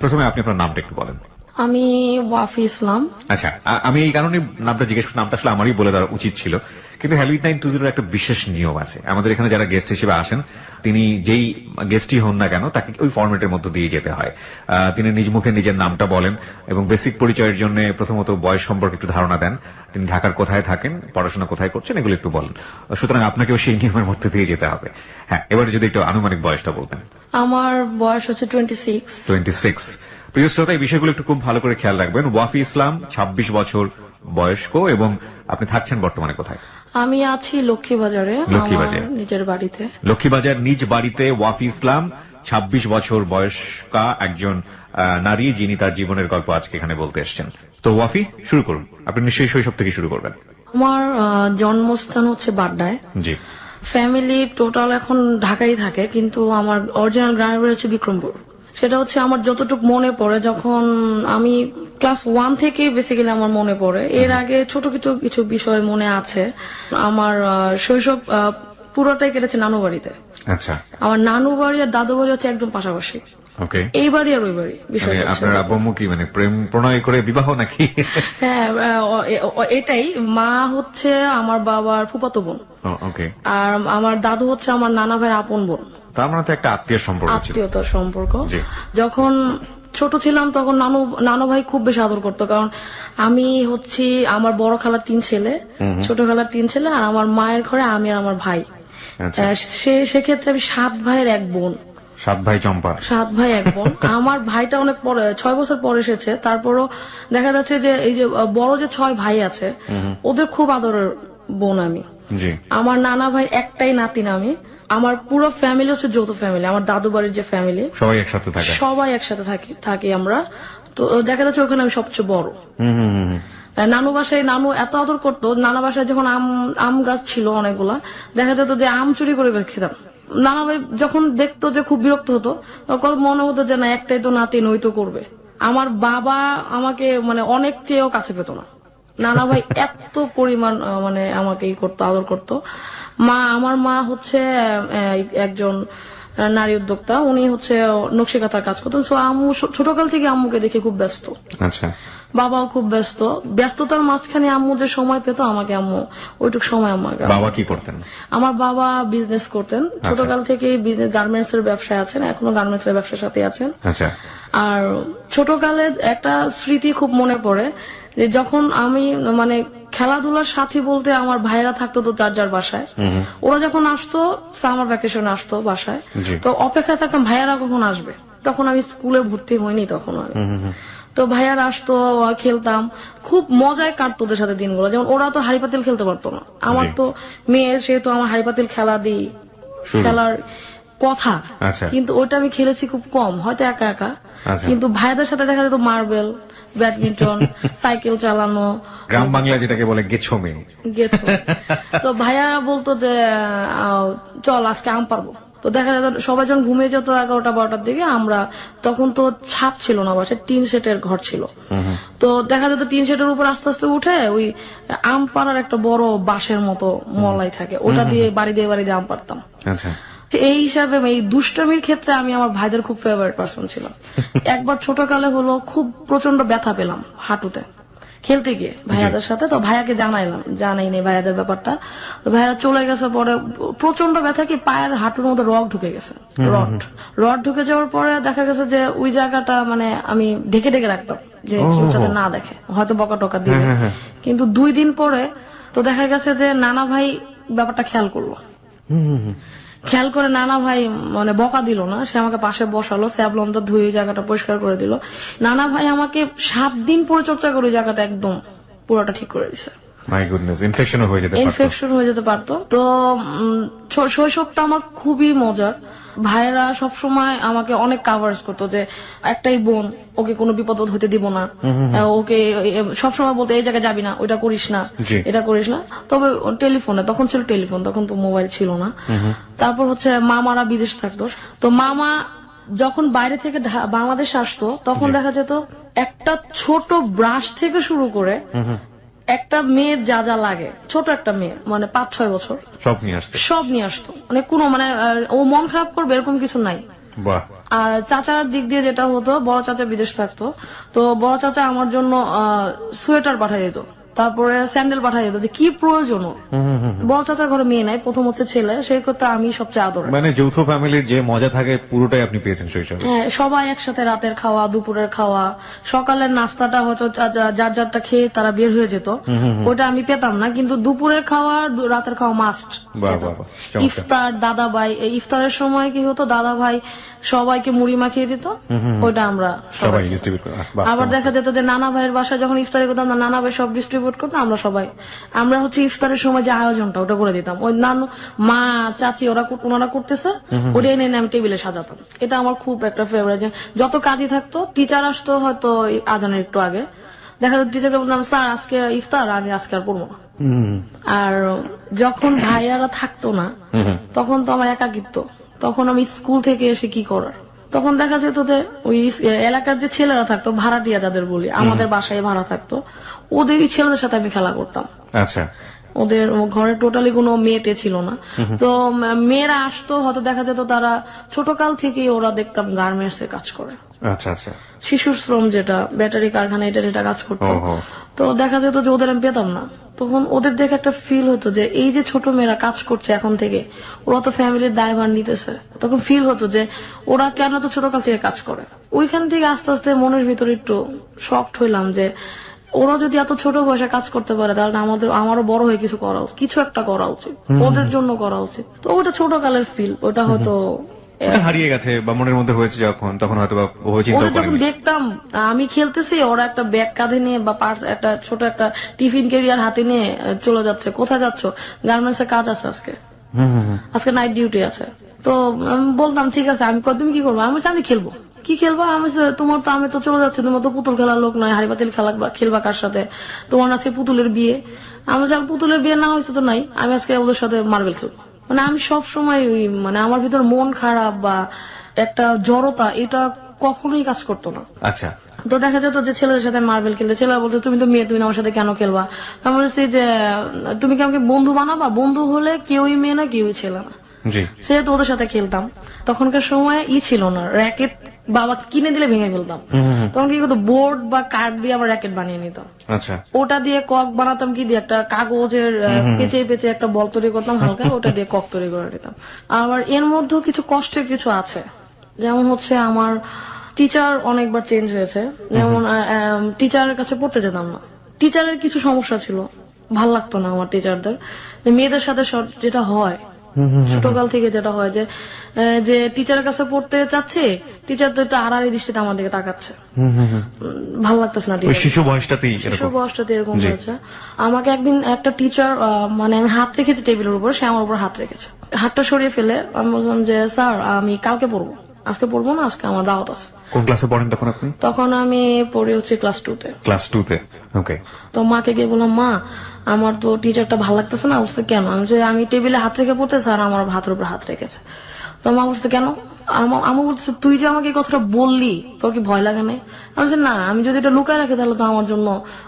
প্রথমে আপনি আপনার নামটা একটু বলেন। আমি ওয়াফি ইসলাম। আচ্ছা, আমি এই কারণে নামটা জিজ্ঞেস করছি, নামটা আসলে আমারই বলে দেওয়া উচিত ছিল, কিন্তু হ্যাবিট 920 একটা বিশেষ নিয়ম আছে। আমাদের এখানে যারা গেস্ট হিসেবে আসেন, তিনি যেই গেস্টই হন না কেন, তাকে ওই ফরম্যাটের মধ্যে দিয়ে যেতে হয়। তিনি নিজ মুখে নিজের নামটা বলেন এবং বেসিক পরিচয়ের জন্য প্রথমত বয়স সম্পর্কে একটু ধারণা দেন, তিনি ঢাকার কোথায় থাকেন, পড়াশোনা কোথায় করছেন, এগুলো একটু বলেন। সুতরাং আপনাকেও সেই নিয়মের মধ্যে দিয়ে যেতে হবে। হ্যাঁ, এবারে যদি একটু আনুমানিক বয়সটা বলতেন। আমার বয়স হচ্ছে 26। 26। প্রিয় শ্রোতা, এই বিষয়গুলো একটু খুব ভালো করে খেয়াল রাখবেন। ওয়াফি ইসলাম 26 বছর বয়স্ক এবং আপনি থাকছেন বর্তমানে কোথায়? আমি আছি লক্ষ্মীবাজারে, লক্ষ্মীবাজার নিজের বাড়িতে। লক্ষ্মীবাজার নিজ বাড়িতে ওয়াফি ইসলাম 26 বছর বয়স্কা একজন নারী, যিনি তার জীবনের গল্প আজকে এখানে বলতে এসেছেন। তো ওয়াফি, শুরু করুন। আপনি নিশ্চয়ই শৈশব থেকে শুরু করবেন। আমার জন্মস্থান হচ্ছে বাড্ডায়। জি। ফ্যামিলি টোটাল এখন ঢাকায় থাকে, কিন্তু আমার অরিজিনাল গ্রামের বাড়ি হচ্ছে বিক্রমপুর। সেটা হচ্ছে আমার যতটুকু মনে পড়ে, যখন আমি ক্লাস 1 থেকে বেসিক্যালি আমার মনে পড়ে। এর আগে ছোট কিছু বিষয় মনে আছে। আমার শৈশব পুরোটাই কেটেছে নানু বাড়িতে। আচ্ছা। আমার নানু বাড়ি আর দাদু বাড়ি হচ্ছে একদম পাশাপাশি। ওকে। এই বাড়ি আর ওই বাড়ি। বিষয় আপনার আব্বু কি মানে প্রেম প্রণয় করে বিবাহ নাকি? হ্যাঁ, এটাই। মা হচ্ছে আমার বাবার ফুফাতো বোন। ওকে। আর আমার দাদু হচ্ছে আমার নানা ভাইয়ের আপন বোন। তার মানে তো একটা আত্মীয় সম্পর্ক ছিল। আত্মীয়তার সম্পর্ক। জি। যখন ছোট ছিলাম তখন নানু ভাই খুব বেশি আদর করতো, কারণ আমি হচ্ছি আমার বড় খালার 3 ছেলে, ছোট খালার 3 ছেলে, আর আমার মায়ের ঘরে আমি আর আমার ভাই। সেক্ষেত্রে আমি 7 ভাইয়ের 1 বোন। 7 ভাই চম্পা। 7 ভাই 1 বোন। আমার ভাইটা অনেক পরে, 6 বছর পরে এসেছে। তারপরও দেখা যাচ্ছে যে এই যে বড় যে 6 ভাই আছে, ওদের খুব আদরের বোন আমি। জি। আমার নানা ভাই একটাই নাতিন আমি। আমার পুরো ফ্যামিলি হচ্ছে যৌথ ফ্যামিলি। আমার দাদু বাড়ির যে ফ্যামিলি, সবাই একসাথে থাকে। সবাই একসাথে থাকি আমরা। তো দেখা যাচ্ছে ওখানে আমি সবচেয়ে বড়। নানু বাসায় নানু এত আদর করতো। নানা বাসায় যখন আম গাছ ছিল অনেকগুলা, দেখা যেত যে আম চুরি করে খেতাম। নানা ভাই যখন দেখতো যে খুব বিরক্ত হতো, তখন মনে হতো যে না, একটাই তো নাতি, নই তো করবে। আমার বাবা আমাকে মানে অনেক চেয়েও কাছে পেত না। নানা ভাই এত পরিমাণ মানে আমাকে করতো, আদর করতো। আমার মা হচ্ছে একজন নারী উদ্যোক্তা। উনি হচ্ছে নকশি কাঁথার কাজ করতেন। সো আম্মু ছোটকাল থেকে আম্মুকে দেখে খুব ব্যস্ত। আচ্ছা। বাবাও খুব ব্যস্ত। ব্যস্ততার মাঝখানে আম্মু যে সময় পেত আমাকে, আম্মু ওইটুক সময় আমাকে। বাবা কি করতেন? আমার বাবা বিজনেস করতেন। ছোটকাল থেকে বিজনেস, গার্মেন্টস এর ব্যবসায় আছেন, এখনো গার্মেন্টস এর ব্যবসার সাথে আছেন। আচ্ছা। আর ছোটকালে একটা স্মৃতি খুব মনে পড়ে, যে যখন আমি মানে খেলাধুলার সাথী বলতে আমার ভাইয়েরা থাকতো তো যার যার বাসায়। ওরা যখন আসতো সামার ভ্যাকেশনে আসতো বাসায়, তো অপেক্ষায় থাকতাম ভাইয়ারা কখন আসবে। তখন আমি স্কুলে ভর্তি হইনি তখন আমি। তো ভাইয়ারা আসতো, খেলতাম, খুব মজায় কাটতো ওদের সাথে দিনগুলো। যেমন ওরা তো হাড়ি পাতিল খেলতে পারতো না, আমার তো মেয়ে, সে তো আমার হাড়ি পাতিল খেলার কথা, কিন্তু ওইটা আমি খেলেছি খুব কম, হয়তো একা একা। কিন্তু ভাইয়াদের সাথে দেখা যেত মার্বেল, ব্যাডমিন্টন, সাইকেল চালানো, গ্রাম বাংলা যেটাকে বলে গেছো মেয়ে। তো ভাইয়া বলতো যে চল আজকে আম পারবো। তো দেখা যেত সবাই যখন ঘুমিয়ে যেত 11টা 12টার দিকে, আমরা তখন তো ছাদ ছিল না, বাসায় টিন শেডের ঘর ছিল। তো দেখা যেত টিন শেডের উপর আস্তে আস্তে উঠে ওই আম পাড়ার একটা বড় বাঁশের মতো মলাই থাকে, ওটা দিয়ে বাড়ি দিয়ে আম পারতাম। আচ্ছা। এই হিসাবে এই দুষ্টামির ক্ষেত্রে আমি আমার ভাইদের খুব ফেভারিট পার্সন ছিলাম। একবার ছোটকালে হলো খুব প্রচন্ড ব্যথা পেলাম হাঁটুতে খেলতে গিয়ে ভাইয়াদের সাথে। তো ভাইয়াকে জানাইনি ভাইয়াদের ব্যাপারটা। তো ভাইয়ারা চলে গেছে পরে, প্রচন্ড ব্যথা, কি পায়ের হাঁটুর মধ্যে রড ঢুকে গেছে। রড ঢুকে যাওয়ার পরে দেখা গেছে যে ওই জায়গাটা মানে আমি ঢেকে রাখতাম, যে কেউ যাতে না দেখে, হয়তো বকা টকা দিবে। কিন্তু 2 দিন পরে তো দেখা গেছে যে নানা ভাই ব্যাপারটা খেয়াল করলো। খেয়াল করে নানা ভাই মানে বকা দিল না, সে আমাকে পাশে বসালো, স্যাবলন তো ধুয়ে জায়গাটা পরিষ্কার করে দিল। নানা ভাই আমাকে 7 দিন পরিচর্যা করে জায়গাটা একদম পুরোটা ঠিক করে দিছে। ইনফেকশন হয়ে যেতে পারতো। তো শৈশবটা আমার খুবই মজার। ভাইয়েরা সবসময় আমাকে অনেক কাভার্স করতো, যে একটাই বোন, ওকে কোনো বিপদ হতে দিব না, ওকে সবসময় বলতো এই জায়গায় যাবি না, ওইটা করিস না, এটা করিস না। তবে টেলিফোনে, তখন ছিল টেলিফোন, তখন তো মোবাইল ছিল না। তারপর হচ্ছে মামারা বিদেশ থাকতো, তো মামা যখন বাইরে থেকে বাংলাদেশে আসতো, তখন দেখা যেত একটা ছোট ব্রাশ থেকে শুরু করে একটা মেয়ের যা যা লাগে, ছোট একটা মেয়ে মানে 5-6 বছর, সব নিয়ে আসতো। মানে কোনো মানে ও মন খারাপ করবে এরকম কিছু নাই। বাহ। আর চাচার দিক দিয়ে যেটা হতো, বড় চাচা বিদেশ থাকতো, তো বড় চাচা আমার জন্য সোয়েটার পাঠিয়ে দিত, তারপরে স্যান্ডেল পাঠিয়ে দিত, যে কি প্রয়োজন ওর। বড় চাচার ঘরে মেয়ে নাই, প্রথম হচ্ছে ছেলে, সেই ক্ষেত্রে আমি সবচেয়ে আদরের। মানে যৌথ ফ্যামিলির যে মজা থাকে পুরোটাই আপনি পেয়েছেন শৈশবে। হ্যাঁ, সবাই একসাথে রাতের খাওয়া, দুপুরের খাওয়া, সকালের নাস্তাটা হয়তো যার যারটা খেয়ে তারা বের হয়ে যেত, ওটা আমি পেতাম না, কিন্তু দুপুরের খাওয়া রাতের খাওয়া মাস্ট। বাহ বাহ বাহ, চমৎকার। ইফতার দাদা ভাই, এই ইফতারের সময় কি হতো, দাদা ভাই সবাইকে মুড়ি মাখিয়ে দিত, ওইটা আমরা সবাই ডিস্ট্রিবিউট করে। বাহ, আবার চমৎকার। দেখা যেত যে নানা ভাইয়ের বাসায় যখন ইফতারি করতাম, নানা ভাই সব ডিস্ট্রিবিউট করতাম, আমরা হচ্ছে ইফতারের সময় যে আয়োজনটা ওটা করে দিতাম, ওই নানু মা চাচি ওনারা করতেছে, ওটা এনে এনে আমি টেবিলে সাজাতাম। এটা আমার খুব একটা ফেভারিট। যত কাজই থাকতো, টিচার আসতো হয়তো আজানের একটু আগে, দেখা যেত টিচারকে বলতাম, স্যার আজকে ইফতার, আমি আজকে আর পড়বো না। আর যখন ভাইয়ারা থাকতো না, তখন তো আমার একাকিত্ব, তখন আমি স্কুল থেকে এসে কি করার, তখন দেখা যেত যে ওই এলাকার যে ছেলেরা থাকতো, ভাড়াটিয়া যাদের বলি, আমাদের বাসায় ভাড়া থাকতো, ওদের ছেলেদের সাথে আমি খেলা করতাম। আচ্ছা। ওদের ঘরে টোটালি কোনো মেয়েটে ছিল না, তো মেয়েরা আসতো, হয়তো দেখা যেত তারা ছোটকাল থেকে ওরা দেখতাম গার্মেন্টস এর কাজ করে, আচ্ছা আচ্ছা। শিশু শ্রম, যেটা ব্যাটারি কারখানা, এটা কাজ করতো। তো দেখা যেত যে ওদের আমি পেতাম না, তখন ওদের দেখে একটা ফিল হতো যে এই যে ছোট মেয়েরা কাজ করছে এখন থেকে, ওরা তো ফ্যামিলির দায়ভার নিতেছে, তখন ফিল হতো যে ওরা কেন তো ছোটকাল থেকে কাজ করে। ওইখান থেকে আস্তে আস্তে মনের ভিতরে একটু শকড হইলাম যে ওরা যদি এত ছোট বয়সে কাজ করতে পারে, তাহলে আমারও বড় হয়ে কিছু একটা করা উচিত, ওদের জন্য করা উচিত। তো ওটা ছোটকালের ফিল, ওটা হয়তো ওটা হারিয়ে গেছে বা মনের মধ্যে হয়েছে যখন, তখন হয়তো বা ওভাবে চিন্তা ওরা যখন করেনি। দেখতাম আমি খেলতেছি, ওরা একটা ব্যাগ কাঁধে নিয়ে বা পার্স, একটা ছোট একটা টিফিন ক্যারিয়ার হাতে নিয়ে চলে যাচ্ছে। কোথায় যাচ্ছ? গার্মেন্টস এর কাজ আছে আজকে নাইট ডিউটি আছে। তো আমি বলতাম ঠিক আছে, তুমি কি করবো? আমি খেলবো। কি খেলবা? আমি তো চলে যাচ্ছি, তোমার তো পুতুল খেলার লোক নয়, হাড়ি পাতিল খেলবা কার সাথে? তোমার আজকে পুতুলের বিয়ে। পুতুলের বিয়ে না হয়েছে তো নাই, আমি আজকে ওদের সাথে মার্বেল খেলবো। মানে আমি সব সময় মানে আমার ভিতর মন খারাপ বা একটা জড়তা, এটা কখনোই কাজ করতো না। আচ্ছা। তো দেখা যেত যে ছেলেদের সাথে মার্বেল খেলতে, ছেলেরা বলতো তুমি তো মেয়ে, তুমি আমার সাথে কেন খেলবা? আমি বলছি যে তুমি কি আমাকে বন্ধু বানাবা? বন্ধু হলে কেউই মেয়ে না, কেউই ছেলে না, সেহেতু ওদের সাথে খেলতাম। তখনকার সময় ছিল না র্যাকেট, বাবা কিনে দিলে ভেঙে ফেলতাম। তখন কি করতো, বোর্ড বা কাঠ দিয়ে আবার র্যাকেট বানিয়ে নিতাম। আচ্ছা। ওটা দিয়ে কক বানাতাম, কি দিয়ে একটা কাগজের পেঁচে পেঁচে একটা বল তৈরি করতাম হালকা, ওটা দিয়ে কক তৈরি করে নিতাম। আবার এর মধ্যেও কিছু কষ্টের কিছু আছে, যেমন হচ্ছে আমার টিচার অনেকবার চেঞ্জ হয়েছে। যেমন টিচারের কাছে পড়তে যেতাম না, টিচারের কিছু সমস্যা ছিল, ভাল লাগতো না আমার টিচারদের। মেয়েদের সাথে যেটা হয় ছোটকাল থেকে, যেটা হয় যে টিচারের কাছে পড়তে চাচ্ছে, টিচার তো একটু আড়াআড়ি দৃষ্টিতে আমার দিকে তাকাচ্ছে, ভাল লাগতেছে না। শিশু বয়সটাতেই এরকম হয়েছে। আমাকে একদিন একটা টিচার, মানে আমি হাত রেখেছি টেবিলের উপর, সে আমার উপর হাত রেখেছে, হাতটা সরিয়ে ফেলে আমি বললাম যে স্যার আমি কালকে পড়বো, আজকে পড়বো না, আজকে আমার দাওয়াত আছে। কোন ক্লাসে পড়েন তখন আপনি? তখন আমি পড়ি হচ্ছে ক্লাস 2 তে। ক্লাস 2 তে, ওকে। তো মাকে গিয়ে বললাম, মা আমার তো টিচারটা ভালো লাগতেছে না। বলছে কেন? আমি টেবিলে হাত রেখে পড়তে, স্যার আমার হাতের উপর হাত রেখেছে। তো মা বলছে কেন? আমি বলতেছে তুই যে আমাকে এই কথাটা বললি, তোর কি ভয় লাগে না? আমি বলছি না, আমি যদি এটা লুকায় রাখি তাহলে তো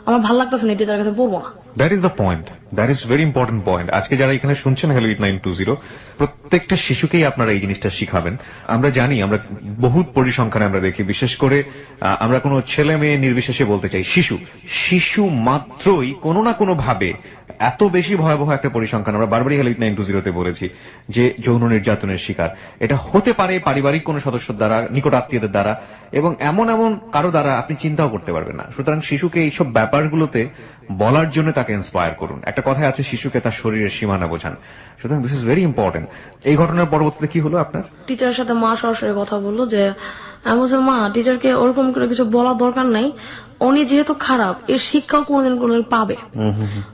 আমার ভালো লাগতেছে না, টিচারের কাছে পড়বো না। That is the point, that is very important point. আজকে যারা এখানে শুনছেন হ্যালো 8920, প্রত্যেকটা শিশুকেই আপনারা এই জিনিসটা শিখাবেন। আমরা জানি, আমরা বহুত পরিসংখ্যানে আমরা দেখি, বিশেষ করে আমরা কোনো ছেলে মেয়ে নির্বিশেষে বলতে চাই, শিশু মাত্রই কোনো না কোনো ভাবে এত বেশি ভয়াবহ একটা পরিসংখ্যান আমরা বারবারই হ্যালো 8920 বলেছি যে যৌন নির্যাতনের শিকার। এটা হতে পারে পারিবারিক কোনো সদস্যের দ্বারা, নিকট আত্মীয়দের দ্বারা, এবং এমন কারো দ্বারা আপনি চিন্তাও করতে পারবেন না। সুতরাং শিশুকে এইসব ব্যাপারগুলোতে বলার জন্য তাকে ইন্সপায়ার করুন। একটা কথায় আছে, শিশুকে তার শরীরের সীমানা বোঝান। সুতরাং দিস ইজ ভেরি ইম্পর্টেন্ট। এই ঘটনার পরবর্তীতে কি হলো আপনার? টিচারের সাথে মা সরাসরি কথা বললো যে, আমি বলছি মা টিচারকে ওরকম করে কিছু বলার দরকার নাই, উনি যেহেতু খারাপ, এর শিক্ষাও কোনোদিন পাবে,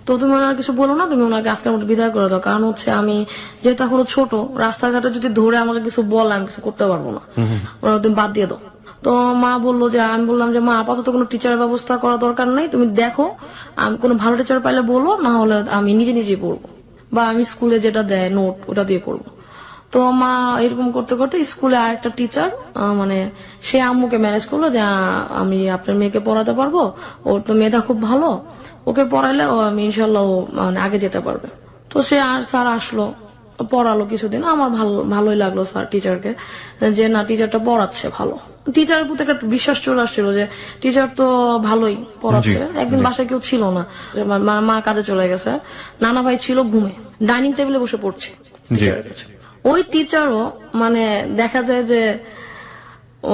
তো তুমি ওনার কিছু বলো না, তুমি ওনাকে আজকের মতো বিদায় করে দাও। কারণ হচ্ছে আমি যেহেতু এখনো ছোট, রাস্তাঘাটে যদি ধরে আমাকে কিছু বলে আমি কিছু করতে পারবো না, ওরা তুমি বাদ দিয়ে দাও। তো মা বললো যে, আমি বললাম যে মা আপাতত কোনো টিচারের ব্যবস্থা করা দরকার নাই, তুমি দেখো আমি কোনো ভালো টিচার পাইলে বলো, না হলে আমি নিজেই পড়বো, বা আমি স্কুলে যেটা দেয় নোট ওটা দিয়ে পড়বো। তো মা এরকম করতে করতে স্কুলে আরেকটা টিচার, মানে সে আম্মুকে ম্যানেজ করলো যে আমি আপনার মেয়েকে পড়াতে পারবো, ওর তো মেধা খুব ভালো, ওকে পড়াইলে আমি ইনশাল্লাহ ও মানে আগে যেতে পারবে। তো সে আর স্যার আসলো, পড়ালো কিছুদিন, আমার ভালোই লাগলো স্যার টিচারকে, যে না টিচারটা পড়াচ্ছে ভালো, টিচারের প্রতি একটা বিশ্বাস চলে আসছিল যে টিচার তো ভালোই পড়াচ্ছে। একদিন বাসায় কেউ ছিল না, মা কাজে চলে গেছে, নানা ভাই ছিল ঘুমে, ডাইনিং টেবিলে বসে পড়ছে টিচারের কাছে। ওই টিচারও মানে দেখা যায় যে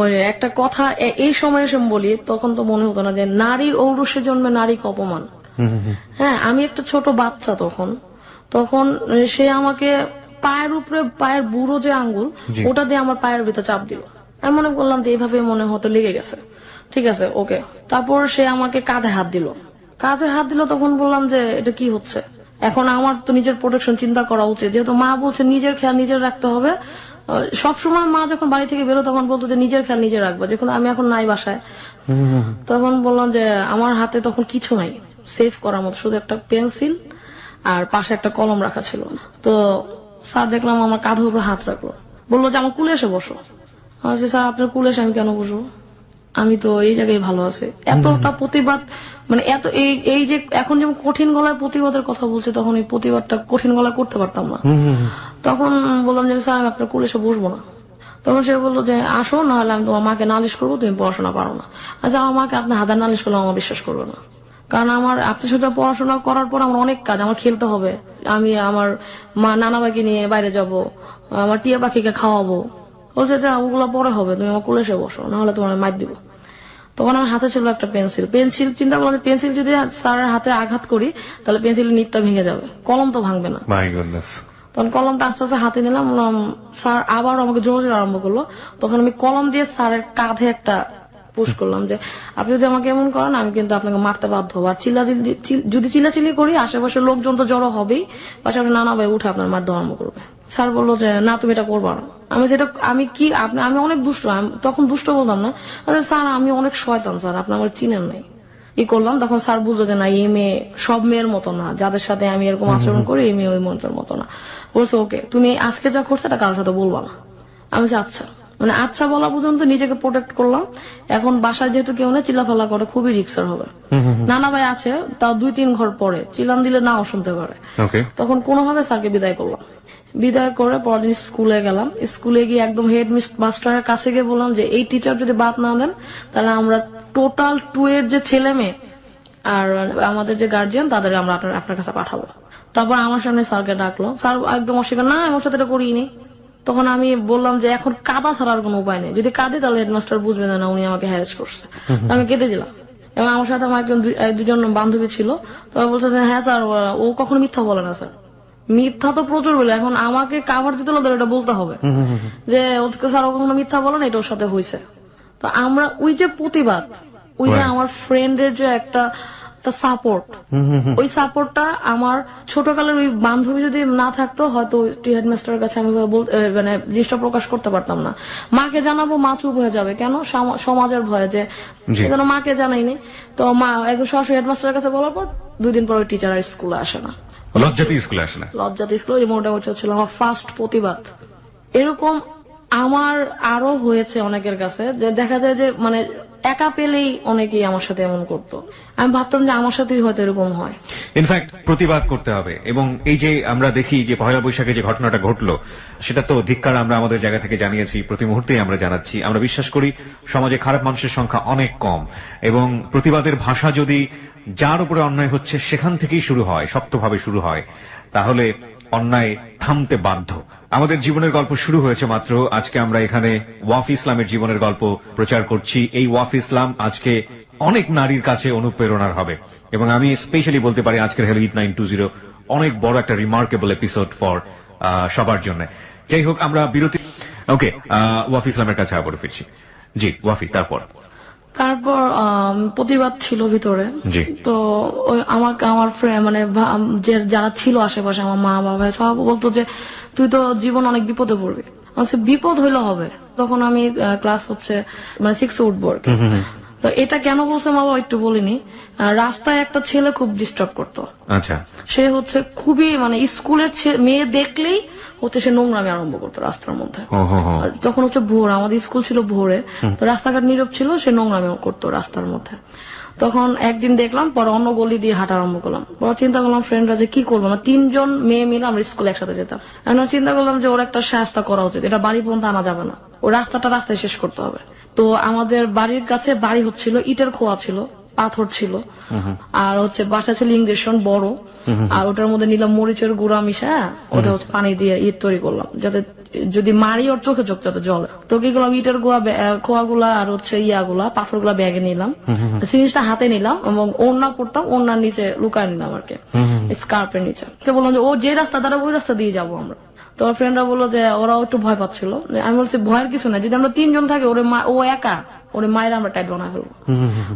ওই একটা কথা এই সময় এসে বলি, তখন তো মনে হতো না যে নারীর ঔরসে জন্মে নারীকে অপমান। হ্যাঁ, আমি একটা ছোট বাচ্চা তখন সে আমাকে পায়ের উপরে, পায়ের বুড়ো যে আঙ্গুল ওটা দিয়ে আমার পায়ের ভিতরে চাপ দিল। আমি মনে করলাম যে এইভাবে মনে হতো লেগে গেছে, ঠিক আছে ওকে। তারপর সে আমাকে কাঁধে হাত দিল, তখন বললাম যে এটা কি হচ্ছে, এখন আমার তো নিজের প্রোটেকশন চিন্তা করা উচিত, যেহেতু মা বলছে নিজের খেয়াল নিজের রাখতে হবে। সবসময় মা যখন বাড়ি থেকে বেরো তখন বলতো যে নিজের খেয়াল নিজে রাখবো, যখন আমি এখন নাই বাসায়, তখন বললাম যে আমার হাতে তখন কিছু নাই সেভ করার মতো, শুধু একটা পেন্সিল আর পাশে একটা কলম রাখা ছিল। তো স্যার দেখলাম আমার কাঁধের উপর হাত রাখলো, বললো যে আমার কুলে এসে বসো। আমি বলছি, স্যার আপনার কুলে এসে আমি কেন বসবো, আমি তো এই জায়গায় ভালো আছি। এতটা প্রতিবাদ, মানে এত এই যে এখন যেমন কঠিন গলায় প্রতিবাদের কথা বলছে, তখন এই প্রতিবাদটা কঠিন গলায় করতে পারতাম না। তখন বললাম যে স্যার আমি আপনার কুলে এসে বসবো না। তখন সে বললো যে আসো, নাহলে আমি তোমার মাকে নালিশ করবো, তুমি পড়াশোনা পারো না। আচ্ছা, আমার মাকে আপনি হাজার নালিশ করলে আমার বিশ্বাস করবে না, কারণ আমার আপনার সাথে পড়াশোনা করার পর আমার অনেক কাজ, আমার খেলতে হবে, আমি আমার নানা ভাইকে নিয়ে বাইরে যাব, আমার টিয়া পাখিকে খাওয়াবো। বলছে যে ওগুলো পরে হবে, তুমি আমার কোলে এসে বসো, নাহলে তোমার মাইর দিব। তখন আমার হাতে ছিল একটা পেন্সিল, চিন্তা করলাম যে পেন্সিল যদি স্যারের হাতে আঘাত করি তাহলে পেন্সিলের নিপটা ভেঙে যাবে, কলম তো ভাঙবে না। তখন কলমটা আস্তে আস্তে হাতে নিলাম, স্যার আবার আমাকে জোরে জোরে আরম্ভ করলো। তখন আমি কলম দিয়ে স্যারের কাঁধে একটা পুশ করলাম যে আপনি যদি আমাকে এমন করেন আমি কিন্তু আপনাকে মারতে বাধ্য হবো, আর যদি চিল্লাচিল্লি করি আশেপাশের লোকজন তো জড়ো হবেই, পাশাপাশি নানা ভাই উঠে আপনার মারতে আরম্ভ করবে। স্যার বললো যে না তুমি এটা করবা না। আমি অনেক দুষ্ট, তখন দুষ্ট বলতাম না, স্যার আমি অনেক শয়তান স্যার, আপনি আমার চিনেন নাই, করলাম। তখন স্যার বুঝলো যে না এই মেয়ে সব মেয়ের মতো না, যাদের সাথে আমি এরকম আচরণ করি এই মেয়ে ওই মন্ত্রের মতো না। বলছে ওকে তুমি আজকে যা করছো এটা কারোর সাথে বলবা না। আমি আচ্ছা, মানে আচ্ছা বলা পর্যন্ত নিজেকে প্রোটেক্ট করলাম। এখন বাসায় যেহেতু কেউ নেই, চিল্লাফাল্লা করে খুবই রিস্কের হবে। নানা ভাই আছে, তাও 2-3 ঘর পরে চিল্লান দিলে নাও শুনতে পারে। তখন কোনোভাবে স্যারকে বিদায় করলাম, বিদায় করে পরদিন স্কুলে গেলাম। স্কুলে গিয়ে একদম হেড মাস্টারের কাছে গিয়ে বললাম যে এই টিচার যদি বাদ না দেন তাহলে আমরা টোটাল 2 এর যে ছেলে মেয়ে আর আমাদের যে গার্জিয়ান তাদের আমরা আপনার কাছে পাঠাবো। তারপর আমার সামনে স্যারকে ডাকলো, স্যার একদম অস্বীকার, না আমার সাথে এটা করিনি। তখন আমি বললাম যে এখন কাঁদা ছাড়ার কোনো উপায় নেই, যদি কাঁদে তাহলে হেডমাস্টার বুঝবে না উনি আমাকে হ্যারাস করছে। আমি কেঁদে দিলাম, এবং আমার সাথে আমার দুজন বান্ধবী ছিল। তবে বলছে যে হ্যাঁ স্যার ও কখনো মিথ্যা বলে না স্যার, মিথ্যা তো প্রচুর বলে, এখন আমাকে কাভার দিতে হলে এটা বলতে হবে যে স্যার ও কখনো মিথ্যা বলে না, এটা ওর সাথে হয়েছে। তো আমরা ওই যে প্রতিবাদ, ওই যে আমার ফ্রেন্ডের যে একটা সাপোর্ট, ওই সাপোর্টটা আমার ছোটকালের ওই বান্ধবী যদি না থাকতো হয়তো হেডমাস্টারের কাছে আমি মানে জিনিসটা প্রকাশ করতে পারতাম না। মাকে জানাবো মা চুপ হয়ে যাবে, কেন সমাজের ভয়ে, যে সেজন্য মাকে জানাইনি। তো মা একদম সরাসরি হেডমাস্টারের কাছে বলার পর 2 দিন পরে টিচার আর স্কুলে আসে না, লজ্জাতে স্কুলে আসে না। লজ্জাতে স্কুলে মোটামুটি ছিল আমার ফার্স্ট প্রতিবাদ। এরকম আমার আরো হয়েছে অনেকের কাছে, যে দেখা যায় যে মানে একা পেলেই অনেকেই আমার সাথে এমন করতো। আমি ভাবতাম যে আমার সাথেই হয়তো এরকম হয়। ইনফ্যাক্ট প্রতিবাদ করতে হবে। এবং এই যে আমরা দেখি যে পহেলা বৈশাখে যে ঘটনাটা ঘটলো সেটা তো ধিক্কার আমরা আমাদের জায়গা থেকে জানিয়েছি, প্রতি মুহূর্তেই আমরা জানাচ্ছি। আমরা বিশ্বাস করি সমাজে খারাপ মানুষের সংখ্যা অনেক কম, এবং প্রতিবাদের ভাষা যদি যার উপরে অন্যায় হচ্ছে সেখান থেকেই শুরু হয়, শক্তভাবে শুরু হয়, তাহলে অন্যায় থামতে বাধ্য। আমাদের জীবনের গল্প শুরু হয়েছে মাত্র, আজকে আমরা এখানে ওয়াফ ইসলামের জীবনের গল্প প্রচার করছি। এই ওয়াফ ইসলাম আজকে অনেক নারীর কাছে অনুপ্রেরণার হবে, এবং আমি স্পেশালি বলতে পারি আজকের হ্যালো ইট 920 অনেক বড় একটা রিমার্কেবল এপিসোড ফর সবার জন্য। যাই হোক, আমরা বিরতি। ওকে, ওয়াফ ইসলামের কাছে আবার ফিরছি। জি ওয়াফি, তারপর প্রতিবাদ ছিল ভিতরে। তো আমাকে আমার ফ্রেন্ড মানে যারা ছিল আশেপাশে, আমার মা বাবা সব বলতো যে তুই তো জীবন অনেক বিপদে পড়বি। বিপদ হইলে হবে। তখন আমি ক্লাস মানে 6 উঠবো। তো এটা কেন বলছে মা বাবা একটু বলিনি। রাস্তায় একটা ছেলে খুব ডিস্টার্ব করতো। আচ্ছা, সে খুবই মানে স্কুলের মেয়ে দেখলেই সে নোংরামি আরম্ভ করতো রাস্তার মধ্যে। তখন ভোর, আমাদের স্কুল ছিল ভোরে, তো রাস্তাঘাট নীরব ছিল, সে নোংরামি করতো রাস্তার মধ্যে। তখন একদিন দেখলাম, পরে অন্য গলি দিয়ে হাঁটা আরম্ভ করলাম। পরে চিন্তা করলাম ফ্রেন্ডরা যে কি করবো না, 3 জন মেয়ে মিলে আমরা স্কুলে একসাথে যেতাম। এখন চিন্তা করলাম যে ওর একটা শাস্তা করা উচিত, এটা বাড়ি পর্যন্ত আনা যাবে না, ও রাস্তায় শেষ করতে হবে। তো আমাদের বাড়ির কাছে বাড়ি হচ্ছিল, ইটের খোয়া ছিল, পাথর ছিল, আর হচ্ছে বাসা ছিল ইঞ্জেকশন বড়, আর ওটার মধ্যে নিলাম মরিচের গুঁড়া মিশা, ওটা হচ্ছে পানি দিয়ে ইট তৈরি করলাম, যাতে যদি মারি ওর চোখে চোখ যাতে জলে। তো কি করলাম, ইটের খোয়া গুলা আর হচ্ছে ইয়াগুলা পাথর গুলা ব্যাগে নিলাম, জিনিসটা হাতে নিলাম এবং ওড়না পড়তাম, ওড়নার নিচে লুকায় নিলাম আর কি, স্কার্পের নিচে। বললাম যে ও যে রাস্তা দ্বারা ওই রাস্তা দিয়ে যাবো আমরা। তো আমার ফ্রেন্ডরা বললো যে ওরাও একটু ভয় পাচ্ছিল। আমি বলছি ভয়ের কিছু নাই, যদি আমরা 3 জন থাকি ও একা, ওরে মায়ের আমরা টাইট বানা ফেলবো।